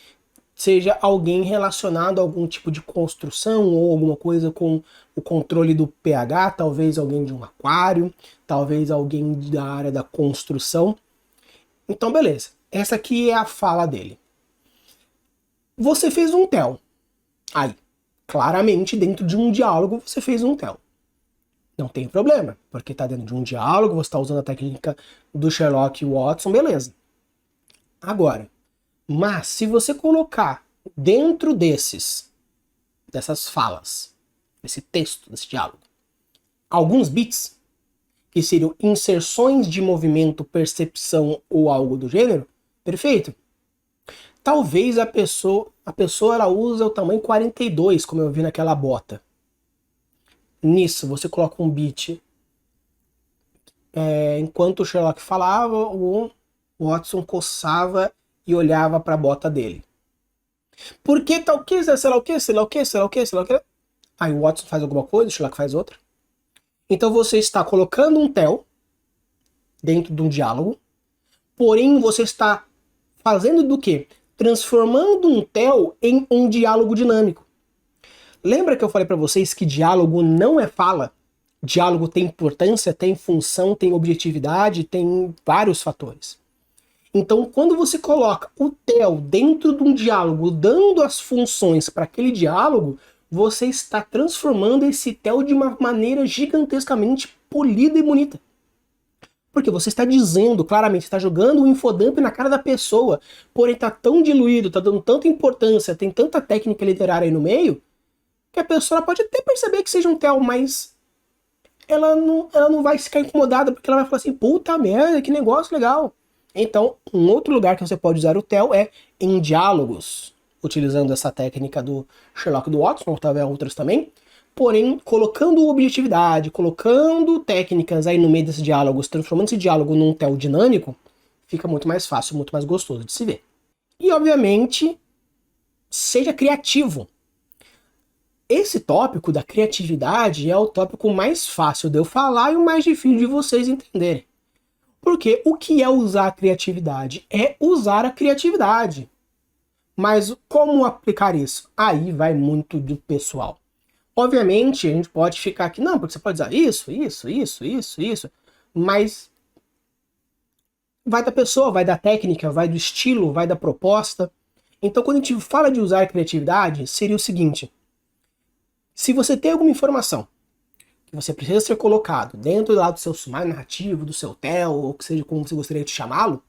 seja alguém relacionado a algum tipo de construção ou alguma coisa com o controle do pH, talvez alguém de um aquário, talvez alguém da área da construção. Então beleza, essa aqui é a fala dele. Você fez um TEL. Aí, claramente dentro de um diálogo você fez um TEL. Não tem problema, porque está dentro de um diálogo, você está usando a técnica do Sherlock Watson, beleza. Agora, mas se você colocar dentro dessas falas, desse texto, desse diálogo, alguns bits, que seriam inserções de movimento, percepção ou algo do gênero, perfeito. Talvez a pessoa ela usa o tamanho 42, como eu vi naquela bota. Nisso, você coloca um bit. Enquanto o Sherlock falava, o Watson coçava e olhava para a bota dele. Por que tal que, sei lá o que, sei lá o que, sei lá o que, sei lá o que. Aí o Watson faz alguma coisa, o Sherlock faz outra. Então você está colocando um TEL dentro de um diálogo, porém você está fazendo do quê? Transformando um TEL em um diálogo dinâmico. Lembra que eu falei para vocês que diálogo não é fala? Diálogo tem importância, tem função, tem objetividade, tem vários fatores. Então, quando você coloca o TEL dentro de um diálogo, dando as funções para aquele diálogo, você está transformando esse TEL de uma maneira gigantescamente polida e bonita. Porque você está dizendo claramente, está jogando um infodump na cara da pessoa, porém está tão diluído, está dando tanta importância, tem tanta técnica literária aí no meio, que a pessoa pode até perceber que seja um TEL, mas ela não vai ficar incomodada, porque ela vai falar assim, puta merda, que negócio legal. Então, um outro lugar que você pode usar o TEL é em diálogos, utilizando essa técnica do Sherlock do Watson, ou talvez outras também, porém colocando objetividade, colocando técnicas aí no meio desses diálogos, transformando esse diálogo num TEL dinâmico, fica muito mais fácil, muito mais gostoso de se ver. E, obviamente, seja criativo. Esse tópico da criatividade é o tópico mais fácil de eu falar e o mais difícil de vocês entenderem. Porque o que é usar a criatividade? É usar a criatividade. Mas como aplicar isso? Aí vai muito do pessoal. Obviamente, a gente pode ficar aqui, não, porque você pode usar isso. mas vai da pessoa, vai da técnica, vai do estilo, vai da proposta. Então, quando a gente fala de usar criatividade, seria o seguinte: se você tem alguma informação que você precisa ser colocado dentro lá do seu sumário narrativo, do seu TEL, ou que seja como você gostaria de chamá-lo,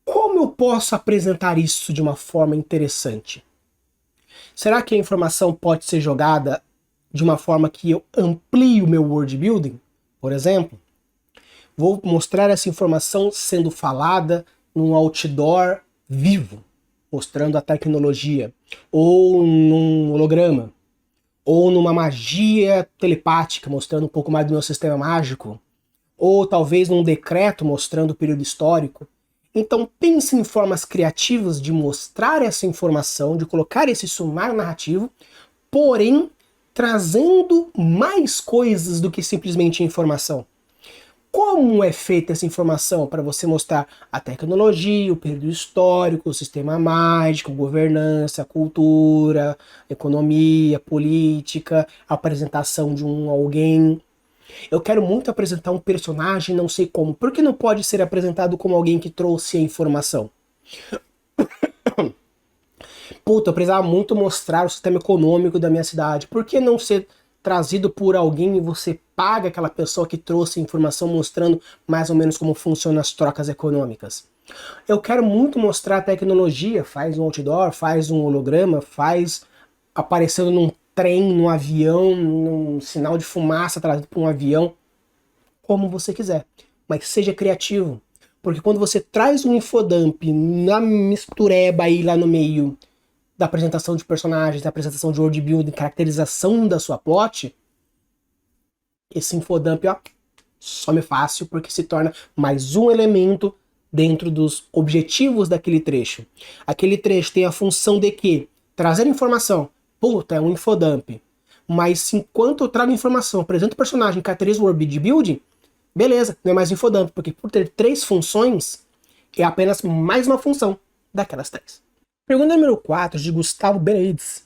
como eu posso apresentar isso de uma forma interessante? Será que a informação pode ser jogada de uma forma que eu amplie o meu world building? Por exemplo, vou mostrar essa informação sendo falada num outdoor vivo, mostrando a tecnologia, ou num holograma, ou numa magia telepática, mostrando um pouco mais do meu sistema mágico, ou talvez num decreto mostrando o período histórico. Então pense em formas criativas de mostrar essa informação, de colocar esse sumário narrativo, porém trazendo mais coisas do que simplesmente informação. Como é feita essa informação para você mostrar a tecnologia, o período histórico, o sistema mágico, governança, cultura, economia, política, a apresentação de um alguém. Eu quero muito apresentar um personagem, não sei como. Por que não pode ser apresentado como alguém que trouxe a informação? Puta, eu precisava muito mostrar o sistema econômico da minha cidade. Por que não ser trazido por alguém e você paga aquela pessoa que trouxe a informação mostrando mais ou menos como funcionam as trocas econômicas? Eu quero muito mostrar a tecnologia, faz um outdoor, faz um holograma, faz aparecendo num trem, num avião, num sinal de fumaça trazido por um avião, como você quiser. Mas seja criativo. Porque quando você traz um infodump na mistureba aí lá no meio da apresentação de personagens, da apresentação de world building, caracterização da sua plot, esse infodump, ó, some fácil porque se torna mais um elemento dentro dos objetivos daquele trecho. Aquele trecho tem a função de que trazer informação. Puta, é um infodump. Mas enquanto eu trago informação, apresento o personagem, caracterizo o world building, beleza, não é mais infodump, porque por ter 3 funções, é apenas mais uma função daquelas 3. Pergunta número 4, de Gustavo Benevides.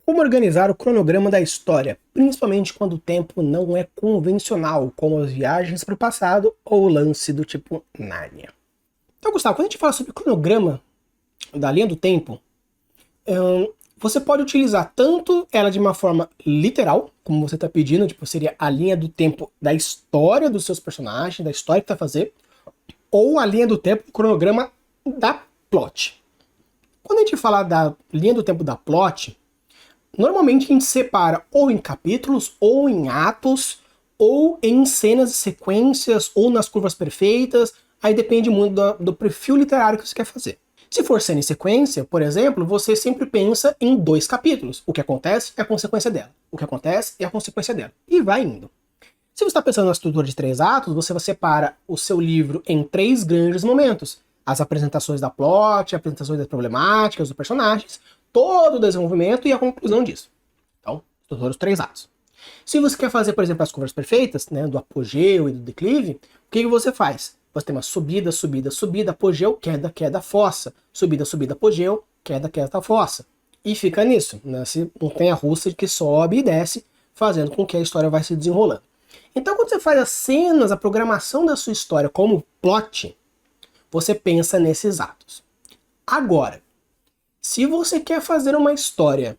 Como organizar o cronograma da história, principalmente quando o tempo não é convencional, como as viagens para o passado ou o lance do tipo Nárnia? Então, Gustavo, quando a gente fala sobre cronograma da linha do tempo, você pode utilizar tanto ela de uma forma literal, como você está pedindo, tipo, seria a linha do tempo da história dos seus personagens, da história que tá fazendo, ou a linha do tempo, o cronograma da plot. Quando a gente fala da linha do tempo da plot, normalmente a gente separa ou em capítulos, ou em atos, ou em cenas e sequências, ou nas curvas perfeitas, aí depende muito do perfil literário que você quer fazer. Se for cena e sequência, por exemplo, você sempre pensa em 2 capítulos. O que acontece é a consequência dela. O que acontece é a consequência dela. E vai indo. Se você está pensando na estrutura de 3 atos, você separa o seu livro em 3 grandes momentos. As apresentações da plot, apresentações das problemáticas dos personagens, todo o desenvolvimento e a conclusão disso. Então, estrutura dos 3 atos. Se você quer fazer, por exemplo, as curvas perfeitas, né, do apogeu e do declive, o que você faz? Você tem uma subida, subida, subida, apogeu, queda, queda, fossa. Subida, subida, apogeu, queda, queda, fossa. E fica nisso, né? Essa montanha-russa que sobe e desce, fazendo com que a história vai se desenrolando. Então, quando você faz as cenas, a programação da sua história como plot, você pensa nesses atos. Agora, se você quer fazer uma história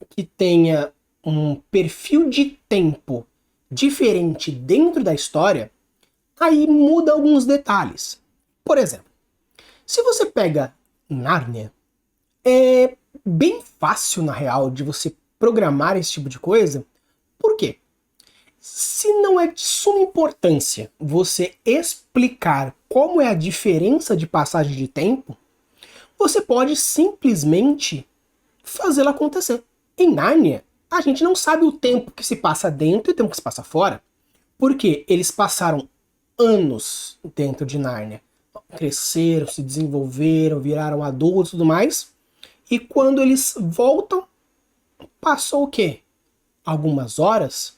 que tenha um perfil de tempo diferente dentro da história, aí muda alguns detalhes. Por exemplo, se você pega Nárnia, é bem fácil, na real, de você programar esse tipo de coisa. Por quê? Se não é de suma importância você explicar como é a diferença de passagem de tempo, você pode simplesmente fazê-la acontecer. Em Nárnia, a gente não sabe o tempo que se passa dentro e o tempo que se passa fora, porque eles passaram anos dentro de Nárnia. Cresceram, se desenvolveram, viraram adultos e tudo mais. E quando eles voltam, passou o quê? Algumas horas?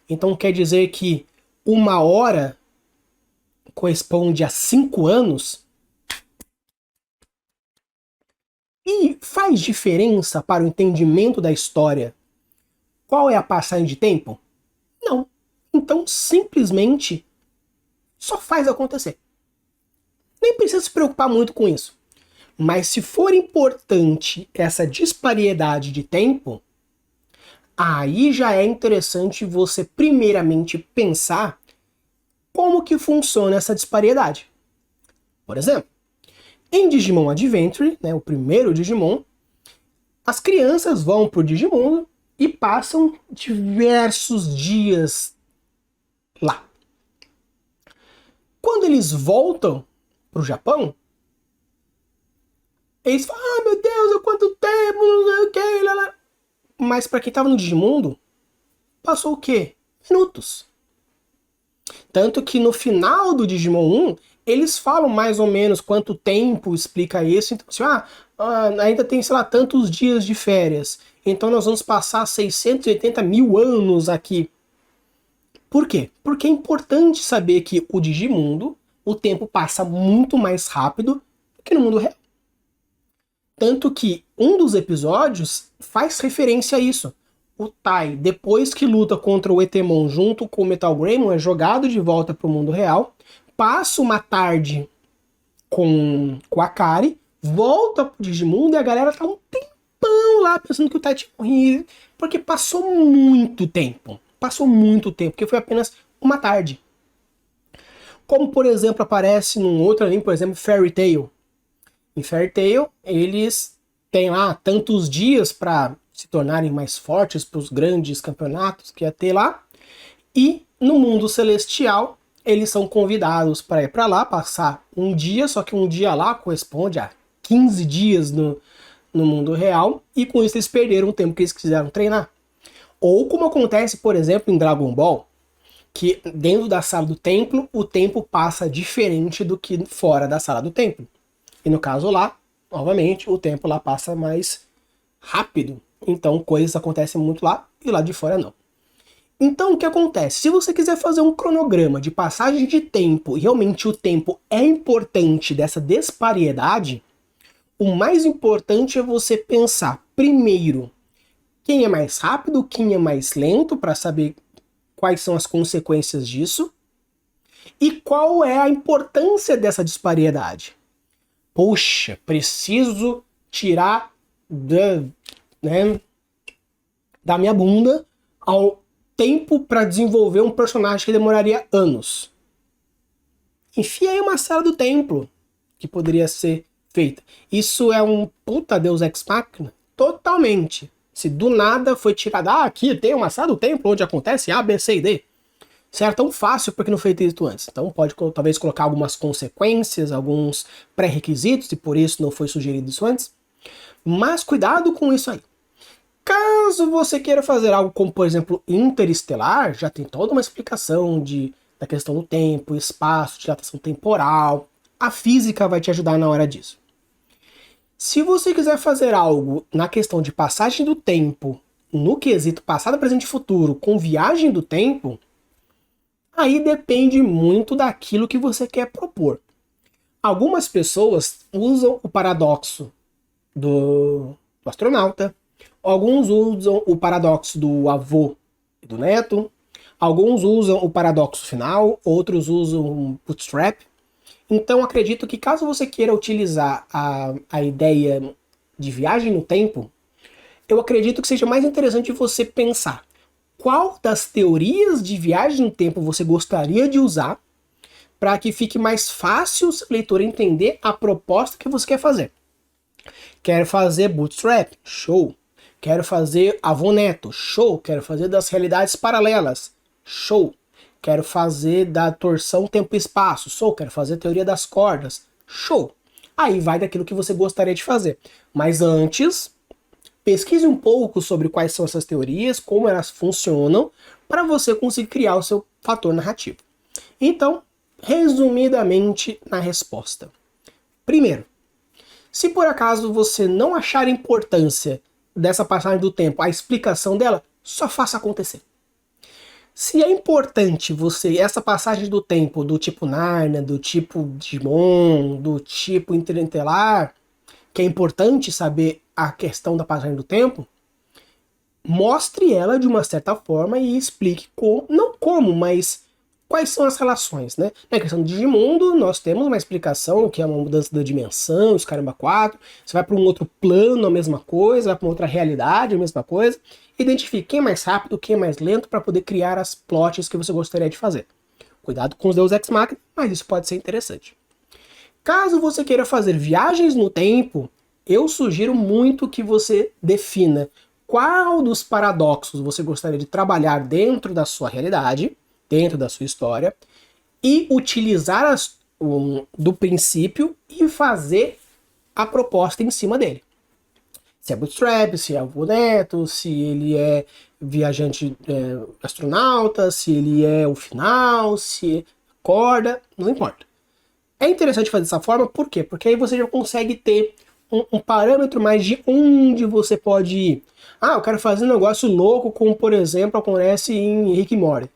Então quer dizer que 1 hora corresponde a 5 anos? E faz diferença para o entendimento da história qual é a passagem de tempo? Não. Então simplesmente Só faz acontecer. Nem precisa se preocupar muito com isso. Mas se for importante essa disparidade de tempo, aí já é interessante você primeiramente pensar como que funciona essa disparidade. Por exemplo, em Digimon Adventure, né, o primeiro Digimon, as crianças vão pro Digimundo e passam diversos dias lá. Quando eles voltam pro Japão, eles falam, ah, meu Deus, há quanto tempo, não sei o que, lá, lá. Mas para quem tava no Digimundo, passou o quê? Minutos. Tanto que no final do Digimon 1, eles falam mais ou menos quanto tempo explica isso. Então, assim, ainda tem, sei lá, tantos dias de férias. Então nós vamos passar 680 mil anos aqui. Por quê? Porque é importante saber que o Digimundo, o tempo passa muito mais rápido do que no mundo real. Tanto que um dos episódios faz referência a isso. O Tai, depois que luta contra o Etemon junto com o Metal Greymon, é jogado de volta para o mundo real, passa uma tarde com a Kari, volta pro Digimundo e a galera tá um tempão lá pensando que o Tai tinha morrido, porque passou muito tempo. Passou muito tempo, porque foi apenas uma tarde. Como, por exemplo, aparece num outro anime, por exemplo, Fairy Tail. Em Fairy Tail, eles têm lá tantos dias para se tornarem mais fortes para os grandes campeonatos que ia ter lá. E no mundo celestial, eles são convidados para ir para lá, passar um dia, só que um dia lá corresponde a 15 dias no mundo real, e com isso eles perderam o tempo que eles quiseram treinar. Ou como acontece, por exemplo, em Dragon Ball, que dentro da sala do templo, o tempo passa diferente do que fora da sala do templo. E no caso lá, novamente, o tempo lá passa mais rápido. Então coisas acontecem muito lá e lá de fora não. Então o que acontece? Se você quiser fazer um cronograma de passagem de tempo e realmente o tempo é importante dessa disparidade, o mais importante é você pensar primeiro quem é mais rápido, quem é mais lento, para saber quais são as consequências disso e qual é a importância dessa disparidade. Poxa, preciso tirar da minha bunda ao tempo para desenvolver um personagem que demoraria anos. Enfia aí uma sala do templo que poderia ser feita. Isso é um puta Deus Ex Machina? Totalmente. Se do nada foi tirado, aqui tem uma sala do templo onde acontece A, B, C e D. Isso era tão fácil porque não foi feito antes. Então pode talvez colocar algumas consequências, alguns pré-requisitos, e por isso não foi sugerido isso antes. Mas cuidado com isso aí. Caso você queira fazer algo como, por exemplo, Interestelar, já tem toda uma explicação da questão do tempo, espaço, dilatação temporal. A física vai te ajudar na hora disso. Se você quiser fazer algo na questão de passagem do tempo, no quesito passado, presente e futuro, com viagem do tempo, aí depende muito daquilo que você quer propor. Algumas pessoas usam o paradoxo do astronauta, alguns usam o paradoxo do avô e do neto, alguns usam o paradoxo final, outros usam o bootstrap. Então acredito que caso você queira utilizar a ideia de viagem no tempo, eu acredito que seja mais interessante você pensar qual das teorias de viagem no tempo você gostaria de usar para que fique mais fácil o leitor entender a proposta que você quer fazer. Quero fazer bootstrap? Show! Quero fazer avô neto? Show! Quero fazer das realidades paralelas? Show! Quero fazer da torção tempo e espaço? Show! Quero fazer teoria das cordas? Show! Aí vai daquilo que você gostaria de fazer. Mas antes, pesquise um pouco sobre quais são essas teorias, como elas funcionam, para você conseguir criar o seu fator narrativo. Então, resumidamente na resposta. Primeiro, se por acaso você não achar importância dessa passagem do tempo, a explicação dela, só faça acontecer. Se é importante essa passagem do tempo, do tipo Narnia, do tipo Digimon, do tipo Interestelar, que é importante saber a questão da passagem do tempo, mostre ela de uma certa forma e explique como, não como, mas Quais são as relações, né? Na questão do Digimundo, nós temos uma explicação, que é uma mudança da dimensão, os caramba 4. Você vai para um outro plano, a mesma coisa, vai para uma outra realidade, a mesma coisa. Identifique quem é mais rápido, quem é mais lento, para poder criar as plots que você gostaria de fazer. Cuidado com os Deus Ex Machina, mas isso pode ser interessante. Caso você queira fazer viagens no tempo, eu sugiro muito que você defina qual dos paradoxos você gostaria de trabalhar dentro da sua realidade, dentro da sua história, e utilizar do princípio e fazer a proposta em cima dele. Se é bootstrap, se é avô neto, se ele é viajante astronauta, se ele é o final, se é corda, não importa. É interessante fazer dessa forma, por quê? Porque aí você já consegue ter um parâmetro mais de onde você pode ir. Ah, eu quero fazer um negócio louco, como por exemplo acontece em Rick e Morty.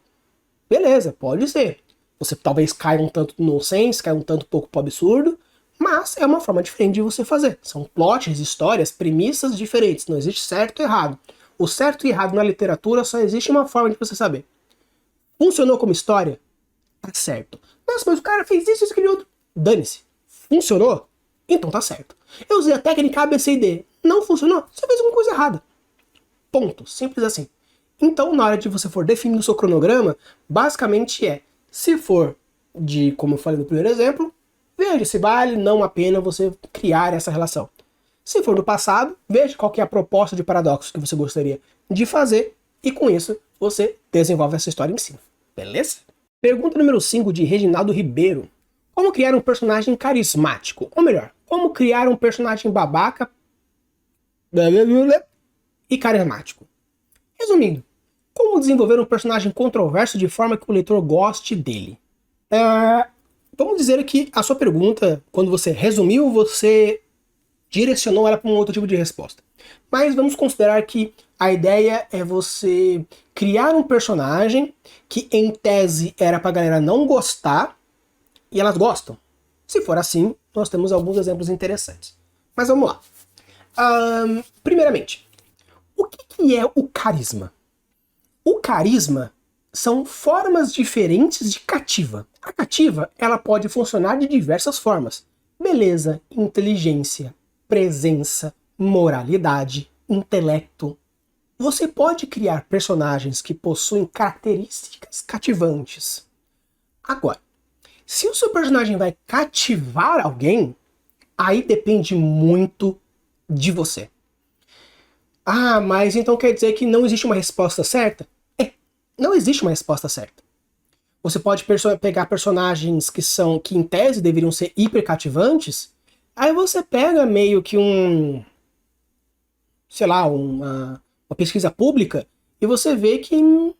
Beleza, pode ser. Você talvez caia um tanto no nonsense, caia um tanto pouco pro absurdo, mas é uma forma diferente de você fazer. São plots, histórias, premissas diferentes. Não existe certo e errado. O certo e errado na literatura só existe uma forma de você saber. Funcionou como história? Tá certo. Nossa, mas o cara fez isso, aquele outro. Dane-se. Funcionou? Então tá certo. Eu usei a técnica ABCD. Não funcionou? Você fez alguma coisa errada. Ponto. Simples assim. Então, na hora de você for definir o seu cronograma, basicamente se for como eu falei no primeiro exemplo, veja se vale não a pena você criar essa relação. Se for do passado, veja qual que é a proposta de paradoxo que você gostaria de fazer e com isso você desenvolve essa história em cima. Beleza? Pergunta número 5 de Reginaldo Ribeiro. Como criar um personagem carismático? Ou melhor, como criar um personagem babaca e carismático? Resumindo, como desenvolver um personagem controverso de forma que o leitor goste dele? Vamos dizer que a sua pergunta, quando você resumiu, você direcionou ela para um outro tipo de resposta. Mas vamos considerar que a ideia é você criar um personagem que, em tese, era para a galera não gostar, e elas gostam. Se for assim, nós temos alguns exemplos interessantes. Mas vamos lá. Primeiramente, o que é o carisma? O carisma são formas diferentes de cativa. A cativa, ela pode funcionar de diversas formas. Beleza, inteligência, presença, moralidade, intelecto. Você pode criar personagens que possuem características cativantes. Agora, se o seu personagem vai cativar alguém, aí depende muito de você. Ah, mas então quer dizer que não existe uma resposta certa? Não existe uma resposta certa. Você pode pegar personagens que em tese deveriam ser hiper cativantes, aí você pega meio que uma pesquisa pública e você vê que não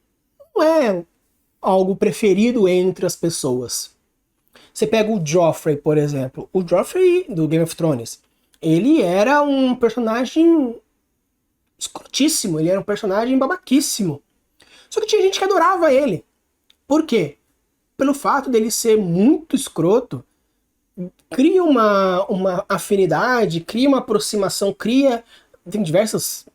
é algo preferido entre as pessoas. Você pega o Joffrey, por exemplo. O Joffrey do Game of Thrones. Ele era um personagem escrotíssimo, ele era um personagem babaquíssimo. Só que tinha gente que adorava ele. Por quê? Pelo fato dele ser muito escroto, cria uma afinidade, cria uma aproximação, tem diversas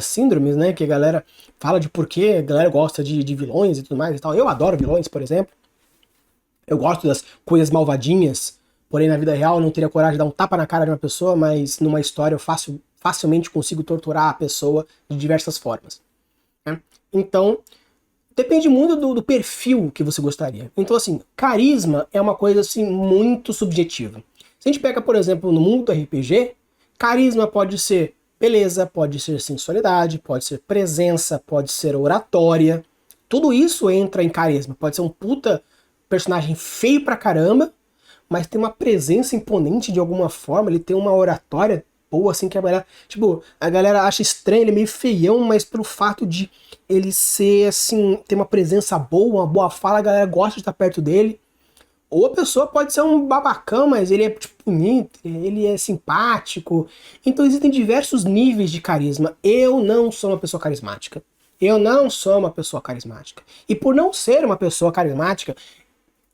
síndromes, né, que a galera fala de porquê a galera gosta de vilões e tudo mais e tal. Eu adoro vilões, por exemplo. Eu gosto das coisas malvadinhas, porém na vida real eu não teria coragem de dar um tapa na cara de uma pessoa, mas numa história eu facilmente consigo torturar a pessoa de diversas formas. Né? Então, depende muito do perfil que você gostaria. Então, assim, carisma é uma coisa assim muito subjetiva. Se a gente pega, por exemplo, no mundo do RPG, carisma pode ser beleza, pode ser sensualidade, pode ser presença, pode ser oratória. Tudo isso entra em carisma. Pode ser um puta personagem feio pra caramba, mas tem uma presença imponente de alguma forma, ele tem uma oratória boa, assim, que a galera acha estranho, ele é meio feião, mas pelo fato de ele ser, assim, ter uma presença boa, uma boa fala, a galera gosta de estar perto dele. Ou a pessoa pode ser um babacão, mas ele é tipo, bonito, ele é simpático. Então existem diversos níveis de carisma. Eu não sou uma pessoa carismática. Eu não sou uma pessoa carismática. E por não ser uma pessoa carismática,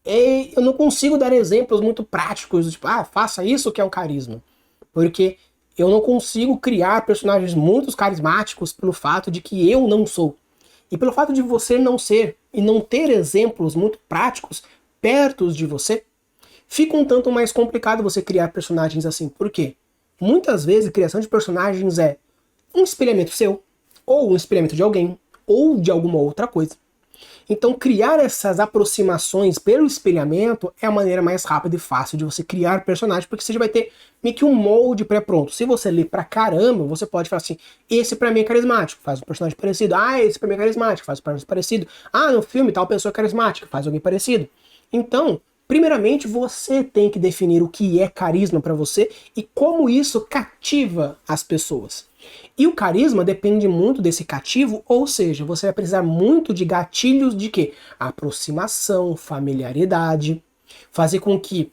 eu não consigo dar exemplos muito práticos, tipo, faça isso que é um carisma. Porque eu não consigo criar personagens muito carismáticos pelo fato de que eu não sou. E pelo fato de você não ser e não ter exemplos muito práticos perto de você, fica um tanto mais complicado você criar personagens assim. Por quê? Muitas vezes a criação de personagens é um espelhamento seu, ou um espelhamento de alguém, ou de alguma outra coisa. Então criar essas aproximações pelo espelhamento é a maneira mais rápida e fácil de você criar personagens, porque você já vai ter meio que um molde pré-pronto. Se você ler pra caramba, você pode falar assim, esse pra mim é carismático, faz um personagem parecido. Ah, esse pra mim é carismático, faz um personagem parecido. Ah, no filme tal pessoa é carismática, faz alguém parecido. Então, primeiramente, você tem que definir o que é carisma pra você e como isso cativa as pessoas. E o carisma depende muito desse cativo, ou seja, você vai precisar muito de gatilhos de quê? Aproximação, familiaridade, fazer com que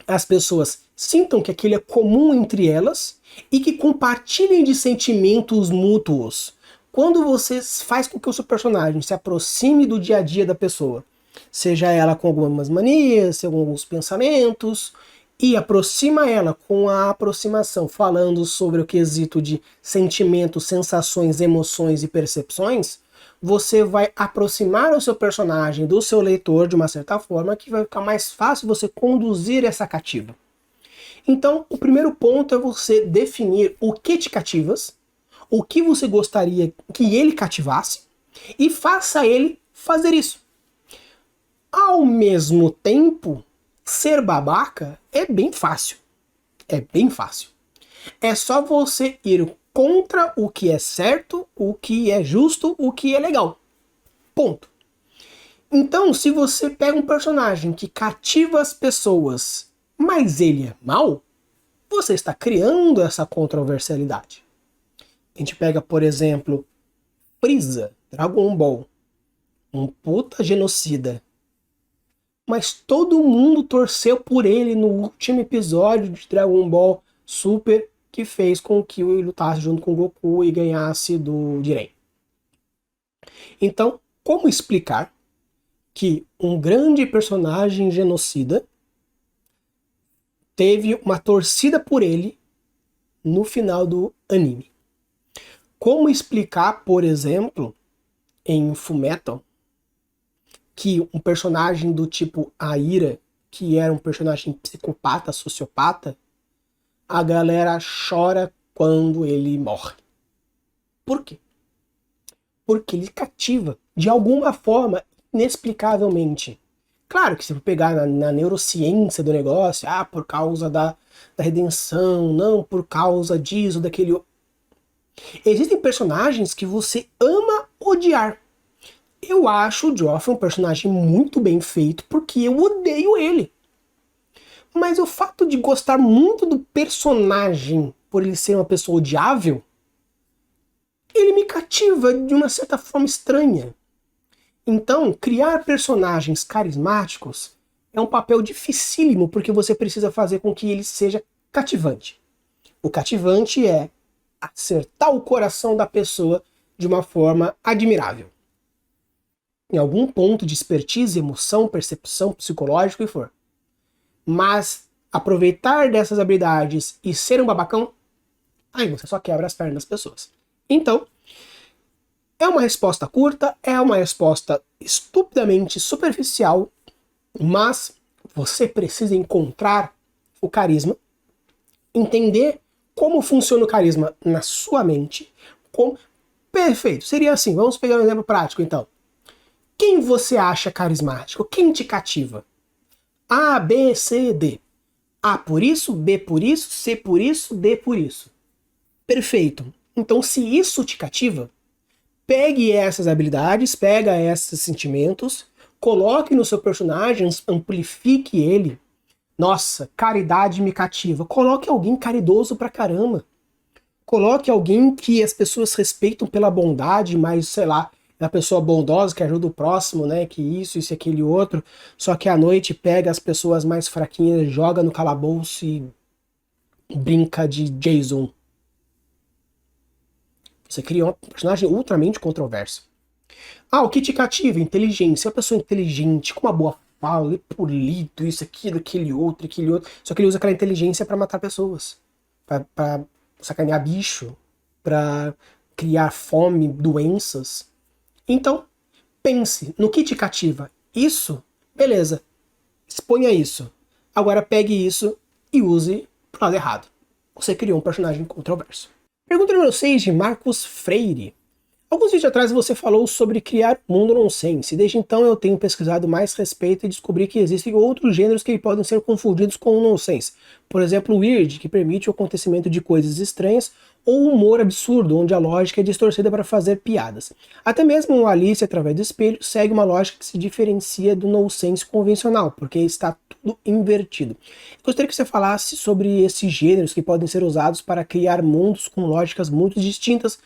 as pessoas sintam que aquilo é comum entre elas e que compartilhem de sentimentos mútuos. Quando você faz com que o seu personagem se aproxime do dia a dia da pessoa, seja ela com algumas manias, alguns pensamentos, e aproxima ela com a aproximação, falando sobre o quesito de sentimentos, sensações, emoções e percepções, você vai aproximar o seu personagem do seu leitor de uma certa forma que vai ficar mais fácil você conduzir essa cativa. Então, o primeiro ponto é você definir o que te cativas, o que você gostaria que ele cativasse, e faça ele fazer isso. Ao mesmo tempo, ser babaca é bem fácil. É bem fácil. É só você ir contra o que é certo, o que é justo, o que é legal. Ponto. Então, se você pega um personagem que cativa as pessoas, mas ele é mau, você está criando essa controversialidade. A gente pega, por exemplo, Freeza, Dragon Ball, um puta genocida. Mas todo mundo torceu por ele no último episódio de Dragon Ball Super, que fez com que ele lutasse junto com o Goku e ganhasse do Jiren. Então, como explicar que um grande personagem genocida teve uma torcida por ele no final do anime? Como explicar, por exemplo, em Fullmetal, que um personagem do tipo Aira, que era um personagem psicopata, sociopata, a galera chora quando ele morre. Por quê? Porque ele cativa, de alguma forma, inexplicavelmente. Claro que se for pegar na neurociência do negócio, por causa da redenção, não por causa disso, daquele... Existem personagens que você ama odiar. Eu acho o Joffrey um personagem muito bem feito porque eu odeio ele. Mas o fato de gostar muito do personagem por ele ser uma pessoa odiável, ele me cativa de uma certa forma estranha. Então, criar personagens carismáticos é um papel dificílimo porque você precisa fazer com que ele seja cativante. O cativante é acertar o coração da pessoa de uma forma admirável. Em algum ponto de expertise, emoção, percepção, psicológico, o que for. Mas aproveitar dessas habilidades e ser um babacão, aí você só quebra as pernas das pessoas. Então, é uma resposta curta, é uma resposta estupidamente superficial, mas você precisa encontrar o carisma, entender como funciona o carisma na sua mente. Perfeito, seria assim, vamos pegar um exemplo prático então. Quem você acha carismático? Quem te cativa? A, B, C, D. A por isso, B por isso, C por isso, D por isso. Perfeito. Então, se isso te cativa, pegue essas habilidades, pega esses sentimentos, coloque no seu personagem, amplifique ele. Nossa, caridade me cativa. Coloque alguém caridoso pra caramba. Coloque alguém que as pessoas respeitam pela bondade, mas, sei lá, é a pessoa bondosa que ajuda o próximo, né? Que isso e aquele outro. Só que à noite pega as pessoas mais fraquinhas, joga no calabouço e brinca de Jason. Você cria um personagem ultramente controverso. O que te cativa? Inteligência. Uma pessoa inteligente, com uma boa fala, polido, isso, aquilo, aquele outro. Só que ele usa aquela inteligência pra matar pessoas. Pra sacanear bicho. Pra criar fome, doenças. Então, pense no que te cativa. Isso, beleza. Exponha isso. Agora pegue isso e use pro lado errado. Você criou um personagem controverso. Pergunta número 6 de Marcos Freire. Alguns vídeos atrás você falou sobre criar mundo nonsense. Desde então eu tenho pesquisado mais a respeito e descobri que existem outros gêneros que podem ser confundidos com o nonsense. Por exemplo, o weird, que permite o acontecimento de coisas estranhas, ou o humor absurdo, onde a lógica é distorcida para fazer piadas. Até mesmo o Alice, através do espelho, segue uma lógica que se diferencia do nonsense convencional, porque está tudo invertido. Gostaria que você falasse sobre esses gêneros que podem ser usados para criar mundos com lógicas muito distintas,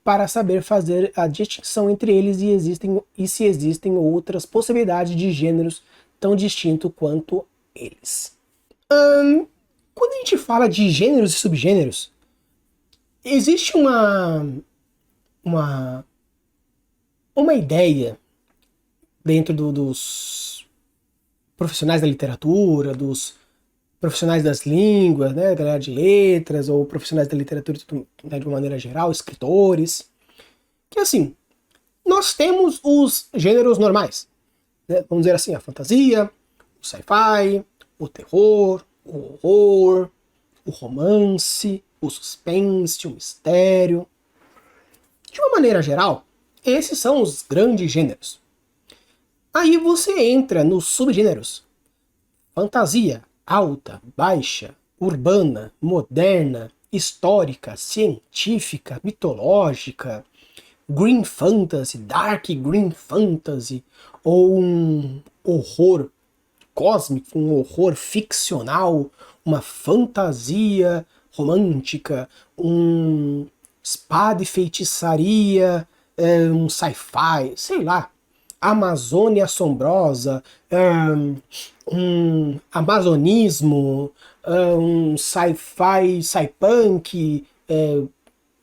para saber fazer a distinção entre eles e se existem outras possibilidades de gêneros tão distintos quanto eles. Quando a gente fala de gêneros e subgêneros, existe uma ideia dentro dos profissionais da literatura, dos profissionais das línguas, né, galera de letras, ou profissionais da literatura né, de uma maneira geral, escritores, que assim, nós temos os gêneros normais, né, vamos dizer assim, a fantasia, o sci-fi, o terror, o horror, o romance, o suspense, o mistério. De uma maneira geral, esses são os grandes gêneros. Aí você entra nos subgêneros. Fantasia, alta, baixa, urbana, moderna, histórica, científica, mitológica, green fantasy, dark green fantasy, ou um horror cósmico, um horror ficcional, uma fantasia romântica, um espada e feitiçaria, um sci-fi, sei lá, Amazônia assombrosa, um amazonismo, um sci-fi cypunk,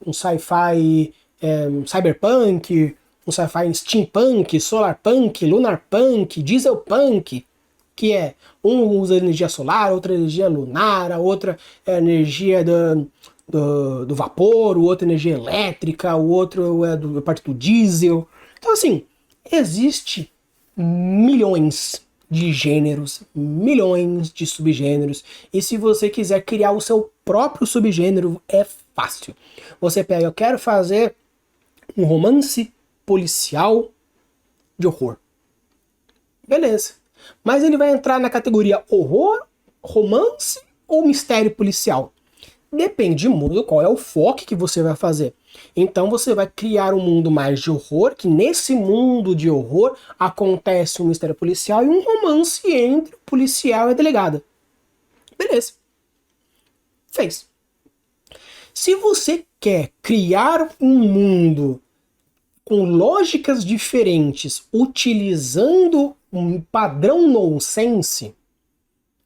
um sci-fi cyberpunk, um sci-fi steampunk, solarpunk, lunarpunk, dieselpunk, que é um usa energia solar, outra energia lunar, a outra é energia do vapor, o outro energia elétrica, o outro é da parte do diesel. Então assim, existe milhões de gêneros, milhões de subgêneros, e se você quiser criar o seu próprio subgênero, é fácil. Você pega, eu quero fazer um romance policial de horror. Beleza. Mas ele vai entrar na categoria horror, romance ou mistério policial? Depende muito qual é o foco que você vai fazer. Então você vai criar um mundo mais de horror, que nesse mundo de horror acontece um mistério policial e um romance entre o policial e a delegada. Beleza. Fez. Se você quer criar um mundo com lógicas diferentes, utilizando um padrão nonsense,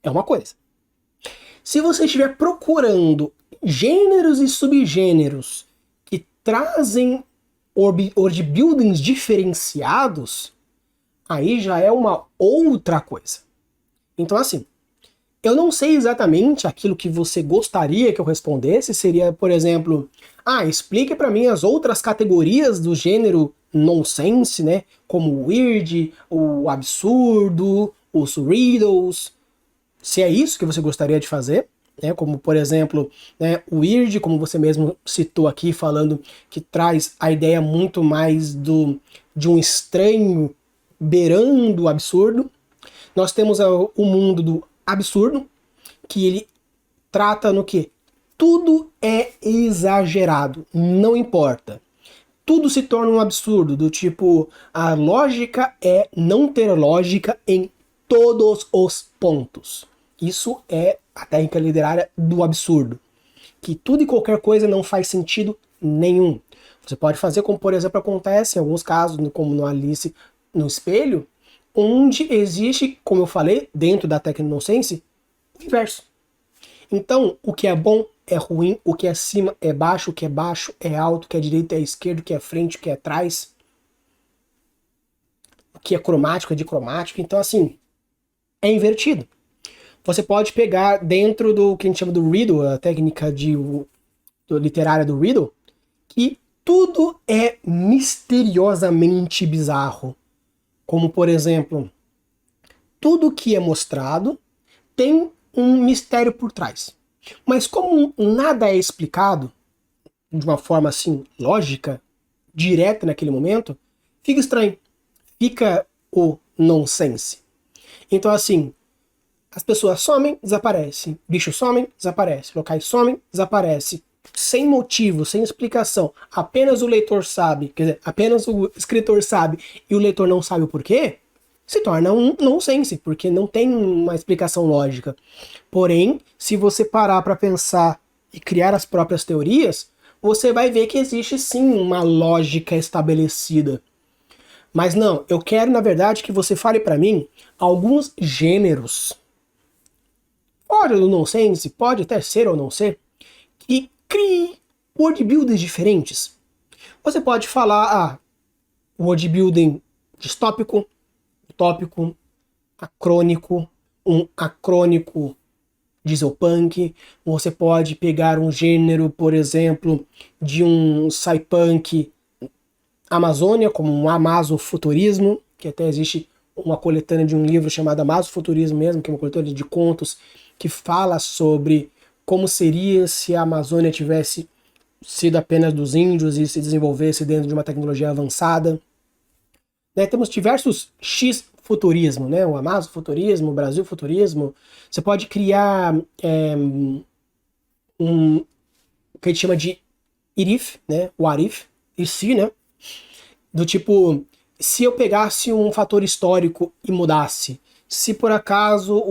é uma coisa. Se você estiver procurando gêneros e subgêneros que trazem world buildings diferenciados, aí já é uma outra coisa. Então assim, eu não sei exatamente aquilo que você gostaria que eu respondesse, seria, por exemplo, explique para mim as outras categorias do gênero nonsense, né? Como o weird, o absurdo, os riddles. Se é isso que você gostaria de fazer, né? Como, por exemplo, né, o weird, como você mesmo citou aqui, falando que traz a ideia muito mais de um estranho beirando o absurdo. Nós temos o mundo do absurdo, que ele trata no que? Tudo é exagerado, não importa. Tudo se torna um absurdo, do tipo, a lógica é não ter lógica em todos os pontos. Isso é a técnica literária do absurdo. Que tudo e qualquer coisa não faz sentido nenhum. Você pode fazer como, por exemplo, acontece em alguns casos, como no Alice no Espelho, onde existe, como eu falei, dentro da técnica nonsense, o inverso. Então, o que é bom é ruim, o que é acima é baixo é alto, o que é direito é esquerdo, o que é frente, o que é trás. O que é cromático é dicromático. Então, assim, é invertido. Você pode pegar dentro do que a gente chama do riddle, a técnica literária do riddle, que tudo é misteriosamente bizarro. Como, por exemplo, tudo que é mostrado tem um mistério por trás. Mas como nada é explicado de uma forma assim lógica, direta naquele momento, fica estranho. Fica o nonsense. Então assim, as pessoas somem, desaparecem. Bichos somem, desaparecem. Locais somem, desaparecem. Sem motivo, sem explicação. Apenas o leitor sabe, quer dizer, apenas o escritor sabe e o leitor não sabe o porquê, se torna um nonsense, porque não tem uma explicação lógica. Porém, se você parar para pensar e criar as próprias teorias, você vai ver que existe sim uma lógica estabelecida. Mas não, eu quero na verdade que você fale para mim alguns gêneros. Pode ou não nonsense, pode até ser ou não ser, que crie worldbuildings diferentes. Você pode falar worldbuilding distópico, utópico, acrônico, um acrônico dieselpunk. Você pode pegar um gênero, por exemplo, de um sci-punk Amazônia, como um amazofuturismo, que até existe uma coletânea de um livro chamado Amazofuturismo mesmo, que é uma coletânea de contos que fala sobre como seria se a Amazônia tivesse sido apenas dos índios e se desenvolvesse dentro de uma tecnologia avançada. Né, temos diversos X-futurismo, né, o Amazofuturismo, o Brasil-futurismo. Você pode criar o que a gente chama de If, né, o Arif, e se, né, do tipo, se eu pegasse um fator histórico e mudasse, se por acaso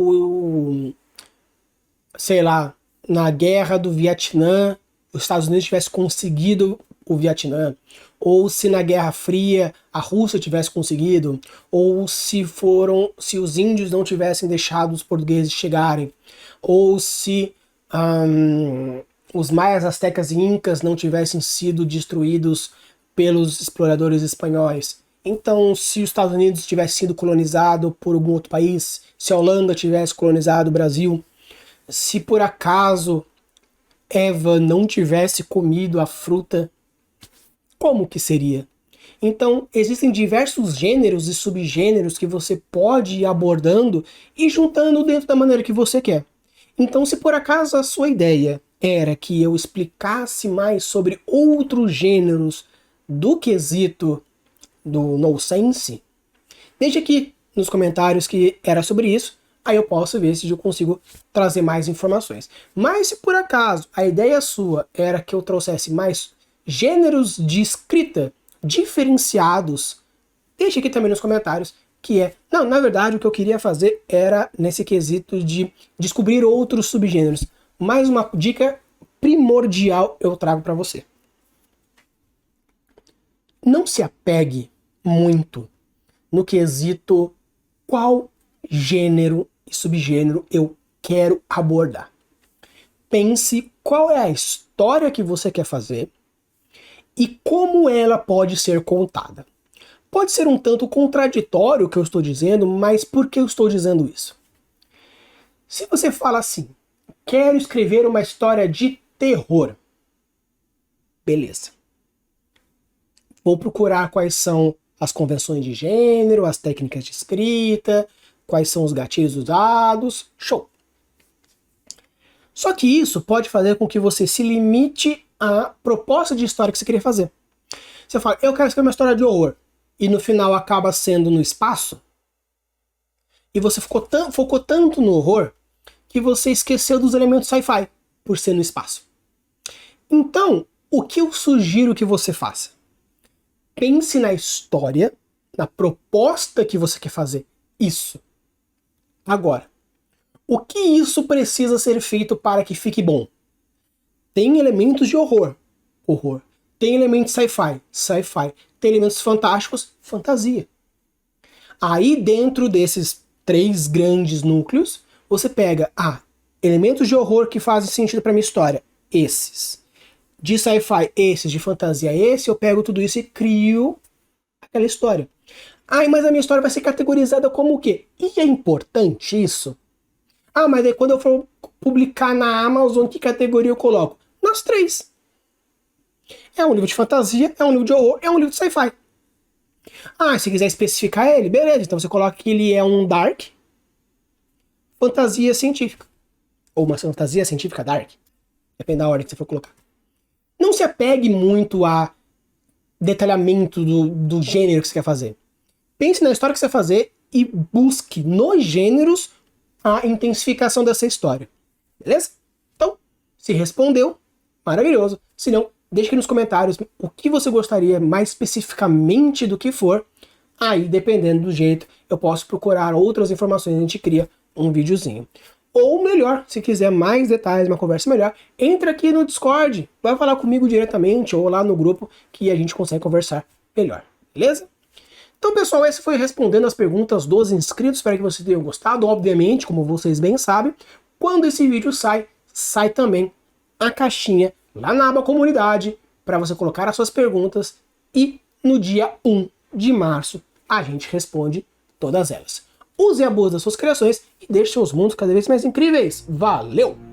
sei lá, na guerra do Vietnã, os Estados Unidos tivesse conseguido o Vietnã, ou se na Guerra Fria a Rússia tivesse conseguido, ou se os índios não tivessem deixado os portugueses chegarem, ou se os maias, astecas e incas não tivessem sido destruídos pelos exploradores espanhóis. Então, se os Estados Unidos tivesse sido colonizado por algum outro país, se a Holanda tivesse colonizado o Brasil, se por acaso Eva não tivesse comido a fruta, como que seria? Então, existem diversos gêneros e subgêneros que você pode ir abordando e juntando dentro da maneira que você quer. Então, se por acaso a sua ideia era que eu explicasse mais sobre outros gêneros do quesito do nonsense, deixe aqui nos comentários que era sobre isso, aí eu posso ver se eu consigo trazer mais informações. Mas se por acaso a ideia sua era que eu trouxesse mais gêneros de escrita diferenciados, deixe aqui também nos comentários não, na verdade o que eu queria fazer era nesse quesito de descobrir outros subgêneros. Mais uma dica primordial eu trago para você. Não se apegue muito no quesito qual gênero e subgênero eu quero abordar. Pense qual é a história que você quer fazer e como ela pode ser contada. Pode ser um tanto contraditório o que eu estou dizendo, mas por que eu estou dizendo isso? Se você fala assim, quero escrever uma história de terror, beleza. Vou procurar quais são as convenções de gênero, as técnicas de escrita, quais são os gatilhos usados, show. Só que isso pode fazer com que você se limite à proposta de história que você queria fazer. Você fala, eu quero escrever uma história de horror, e no final acaba sendo no espaço, e você focou tanto no horror, que você esqueceu dos elementos sci-fi, por ser no espaço. Então, o que eu sugiro que você faça? Pense na história, na proposta que você quer fazer. Isso. Agora, o que isso precisa ser feito para que fique bom? Tem elementos de horror. Horror. Tem elementos sci-fi. Sci-fi. Tem elementos fantásticos. Fantasia. Aí, dentro desses 3 grandes núcleos, você pega, elementos de horror que fazem sentido para minha história. Esses. De sci-fi, esses. De fantasia, esse. Eu pego tudo isso e crio aquela história. Mas a minha história vai ser categorizada como o quê? E é importante isso? Mas aí quando eu for publicar na Amazon, que categoria eu coloco? Nas 3. É um livro de fantasia, é um livro de horror, é um livro de sci-fi. Ah, se quiser especificar ele, beleza. Então você coloca que ele é um dark fantasia científica. Ou uma fantasia científica dark. Depende da ordem que você for colocar. Não se apegue muito a detalhamento do gênero que você quer fazer. Pense na história que você vai fazer e busque nos gêneros a intensificação dessa história. Beleza? Então, se respondeu, maravilhoso. Se não, deixe aqui nos comentários o que você gostaria mais especificamente do que for. Aí, dependendo do jeito, eu posso procurar outras informações e a gente cria um videozinho. Ou melhor, se quiser mais detalhes, uma conversa melhor, entra aqui no Discord, vai falar comigo diretamente ou lá no grupo que a gente consegue conversar melhor, beleza? Então, pessoal, esse foi respondendo as perguntas dos inscritos, espero que vocês tenham gostado. Obviamente, como vocês bem sabem, quando esse vídeo sai, sai também a caixinha lá na aba comunidade para você colocar as suas perguntas e no dia 1 de março a gente responde todas elas. Use a boa das suas criações e deixe seus mundos cada vez mais incríveis. Valeu!